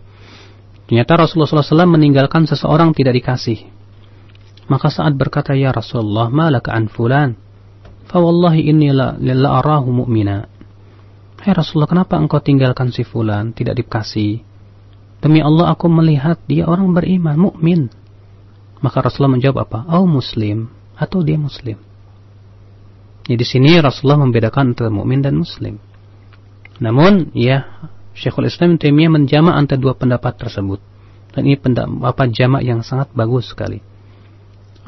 Ternyata Rasulullah SAW meninggalkan seseorang tidak dikasih. Maka Sa'ad berkata, ya Rasulullah, ma laka an fulan? Fa wallahi inni la arahu mu'mina. Hai Rasulullah, kenapa engkau tinggalkan si fulan, tidak dikasih? Demi Allah aku melihat dia orang beriman, mukmin. Maka Rasulullah menjawab apa? Oh muslim, atau dia muslim. Jadi di sini Rasulullah membedakan antara mukmin dan muslim. Namun, ya, Syekhul Islam Taimiyah menjamak antara dua pendapat tersebut. Dan ini jamak yang sangat bagus sekali.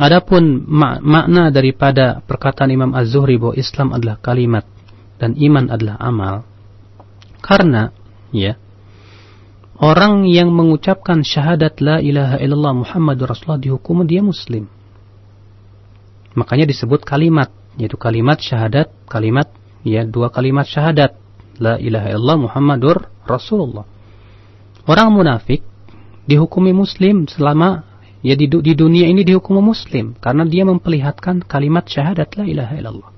Adapun makna daripada perkataan Imam Az-Zuhri bahwa Islam adalah kalimat dan iman adalah amal. Karena, ya, orang yang mengucapkan syahadat la ilaha illallah Muhammadur Rasulullah dihukum dia muslim. Makanya disebut kalimat, yaitu kalimat syahadat, kalimat, ya, dua kalimat syahadat. La ilaha illallah Muhammadur Rasulullah. Orang munafik dihukumi muslim selama ya di dunia ini dihukumi muslim karena dia memperlihatkan kalimat syahadat la ilaha illallah.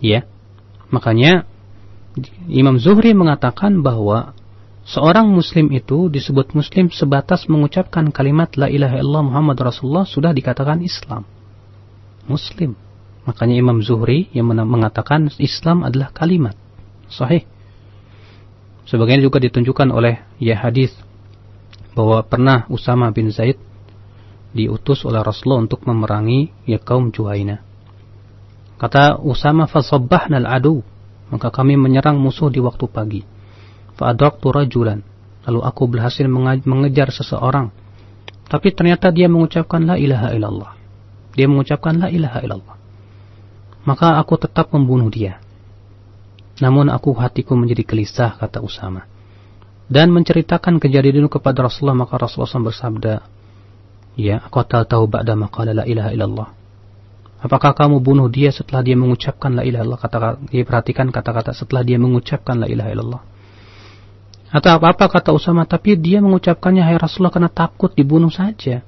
Ya. Makanya Imam Zuhri mengatakan bahwa seorang muslim itu disebut muslim sebatas mengucapkan kalimat la ilaha illallah Muhammadur Rasulullah sudah dikatakan Islam. Muslim. Makanya Imam Zuhri yang mengatakan Islam adalah kalimat. Sahih. Sebagaimana juga ditunjukkan oleh ya hadis bahwa pernah Usama bin Zaid diutus oleh Rasulullah untuk memerangi ya kaum Juhaina. Kata Usama, fasabbahna al-adu, maka kami menyerang musuh di waktu pagi. Fa adraktu rajulan, lalu aku berhasil mengejar seseorang. Tapi ternyata dia mengucapkan la ilaha illallah. Dia mengucapkan la ilaha illallah. Maka aku tetap membunuh dia. Namun hatiku menjadi gelisah, kata Usama. dan menceritakan kejadian itu kepada Rasulullah, maka Rasulullah SAW bersabda, ya, qataltahu ba'da ma qala la ilaha illallah. Apakah kamu bunuh dia setelah dia mengucapkan la ilaha illallah? Dia perhatikan kata-kata setelah dia mengucapkan la ilaha illallah. Atau apa kata Usama? Tapi dia mengucapkannya, hai Rasulullah, karena takut dibunuh saja.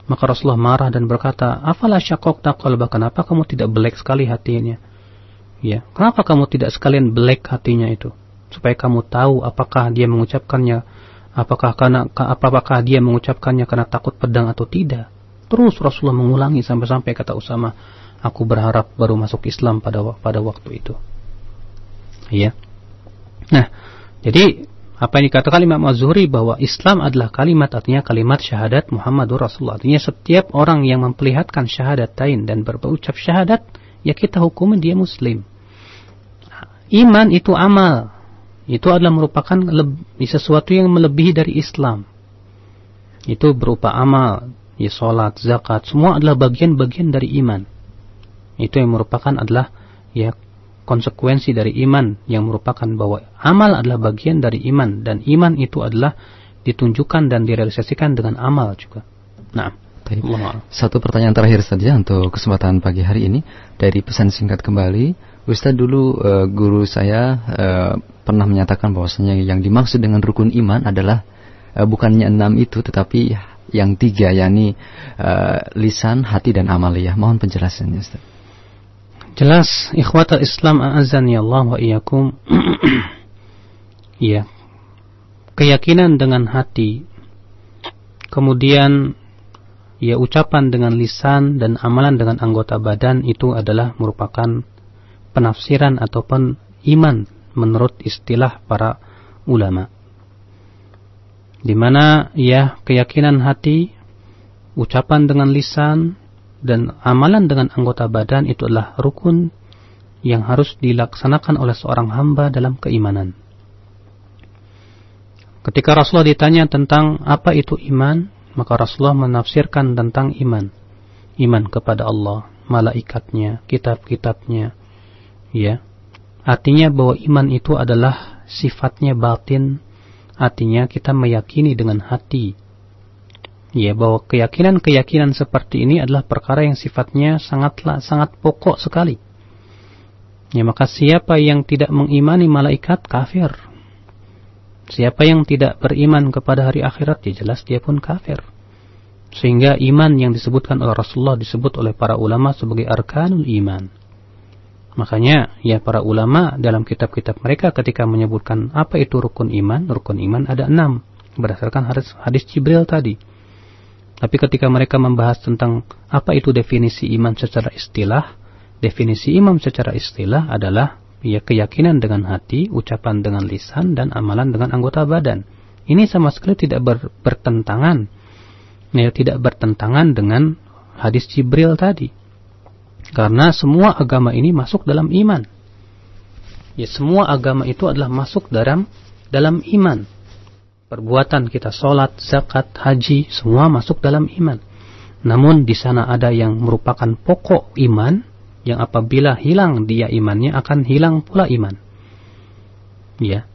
Maka Rasulullah marah dan berkata, afala syaqaqta qalbaka, kenapa kamu tidak belek sekali hatinya? Ya, kenapa kamu tidak sekalian belek hatinya itu? Supaya kamu tahu apakah dia mengucapkannya, apakah dia mengucapkannya karena takut pedang atau tidak. Terus Rasulullah mengulangi sampai-sampai kata Usama, aku berharap baru masuk Islam pada waktu itu. Ya. Nah, jadi apa yang dikatakan Imam Az-Zuhri bahwa Islam adalah kalimat, artinya kalimat syahadat Muhammadur Rasulullah. Artinya setiap orang yang memperlihatkan syahadatain dan berucap syahadat, ya kita hukumi dia muslim. Iman itu amal. Itu adalah merupakan sesuatu yang melebihi dari Islam. Itu berupa amal, ya salat, zakat, semua adalah bagian-bagian dari iman. Itu yang merupakan adalah ya konsekuensi dari iman, yang merupakan bahwa amal adalah bagian dari iman, dan iman itu adalah ditunjukkan dan direalisasikan dengan amal juga. Nah, satu pertanyaan terakhir saja untuk kesempatan pagi hari ini dari pesan singkat kembali. Ustaz, dulu guru saya pernah menyatakan bahwasanya yang dimaksud dengan rukun iman adalah bukannya 6 itu, tetapi yang 3, yakni lisan, hati, dan amaliyah. Mohon penjelasannya, Ustaz. Jelas, ikhwatal Islam a'azzani Allah wa iyyakum. Ya. Keyakinan dengan hati, kemudian ya ucapan dengan lisan dan amalan dengan anggota badan, itu adalah merupakan penafsiran ataupun iman menurut istilah para ulama. Di mana ya keyakinan hati, ucapan dengan lisan dan amalan dengan anggota badan itu adalah rukun yang harus dilaksanakan oleh seorang hamba dalam keimanan. Ketika Rasulullah ditanya tentang apa itu iman, maka Rasulullah menafsirkan tentang iman. Iman kepada Allah, malaikatnya, kitab-kitabnya. Ya. Artinya bahwa iman itu adalah sifatnya batin, artinya kita meyakini dengan hati. Ya, bahwa keyakinan-keyakinan seperti ini adalah perkara yang sifatnya sangat pokok sekali. Ya, maka siapa yang tidak mengimani malaikat, kafir. Siapa yang tidak beriman kepada hari akhirat, ya jelas dia pun kafir. Sehingga iman yang disebutkan oleh Rasulullah disebut oleh para ulama sebagai arkanul iman. Makanya ya para ulama dalam kitab-kitab mereka ketika menyebutkan apa itu rukun iman ada 6 berdasarkan hadis Jibril tadi. Tapi ketika mereka membahas tentang apa itu definisi iman secara istilah, definisi iman secara istilah adalah ya keyakinan dengan hati, ucapan dengan lisan, dan amalan dengan anggota badan. Ini sama sekali tidak bertentangan, ya tidak bertentangan dengan hadis Jibril tadi. Karena semua agama ini masuk dalam iman. Ya semua agama itu adalah masuk dalam iman. Perbuatan kita, sholat, zakat, haji, semua masuk dalam iman. Namun di sana ada yang merupakan pokok iman, yang apabila hilang dia imannya akan hilang pula iman. Ya,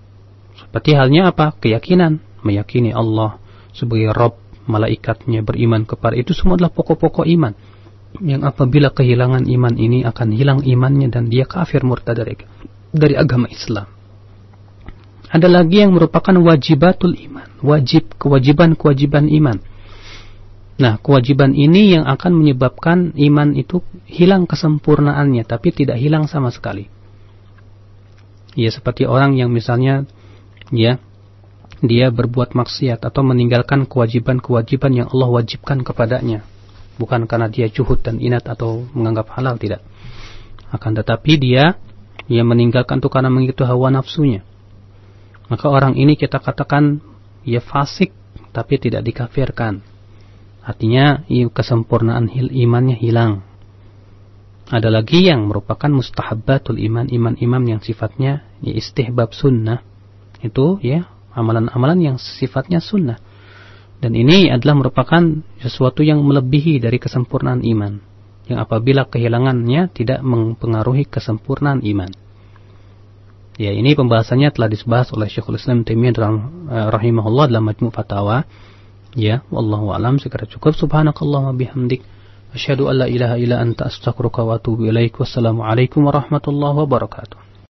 seperti halnya apa? Keyakinan, meyakini Allah sebagai Rabb, malaikatnya, beriman kepada itu semua adalah pokok-pokok iman. Yang apabila kehilangan iman ini akan hilang imannya dan dia kafir murtad dari agama Islam. Ada lagi yang merupakan wajibatul iman, kewajiban iman. Nah, kewajiban ini yang akan menyebabkan iman itu hilang kesempurnaannya, tapi tidak hilang sama sekali. Ya, seperti orang yang misalnya ya dia berbuat maksiat atau meninggalkan kewajiban-kewajiban yang Allah wajibkan kepadanya. Bukan karena dia juhud dan inat atau menganggap halal, tidak. Akan tetapi dia meninggalkan itu karena mengikuti hawa nafsunya. Maka orang ini kita katakan ya fasik, tapi tidak dikafirkan. Artinya kesempurnaan imannya hilang. Ada lagi yang merupakan mustahabbatul iman, iman yang sifatnya ya istihbab sunnah. Itu ya amalan-amalan yang sifatnya sunnah. Dan ini adalah merupakan sesuatu yang melebihi dari kesempurnaan iman, yang apabila kehilangannya tidak mempengaruhi kesempurnaan iman. Ya, ini pembahasannya telah dibahas oleh Syekhul Islam Taimiyah dalam rahimahullah dalam Majmu' Fatawa. Ya, wallahu a'lam. Sekira cukup. Subhanakallahumma bihamdik, asyhadu an la ilaha illa anta, astaghfiruka wa atubu ilaik. Wassalamu alaikum warahmatullahi wabarakatuh.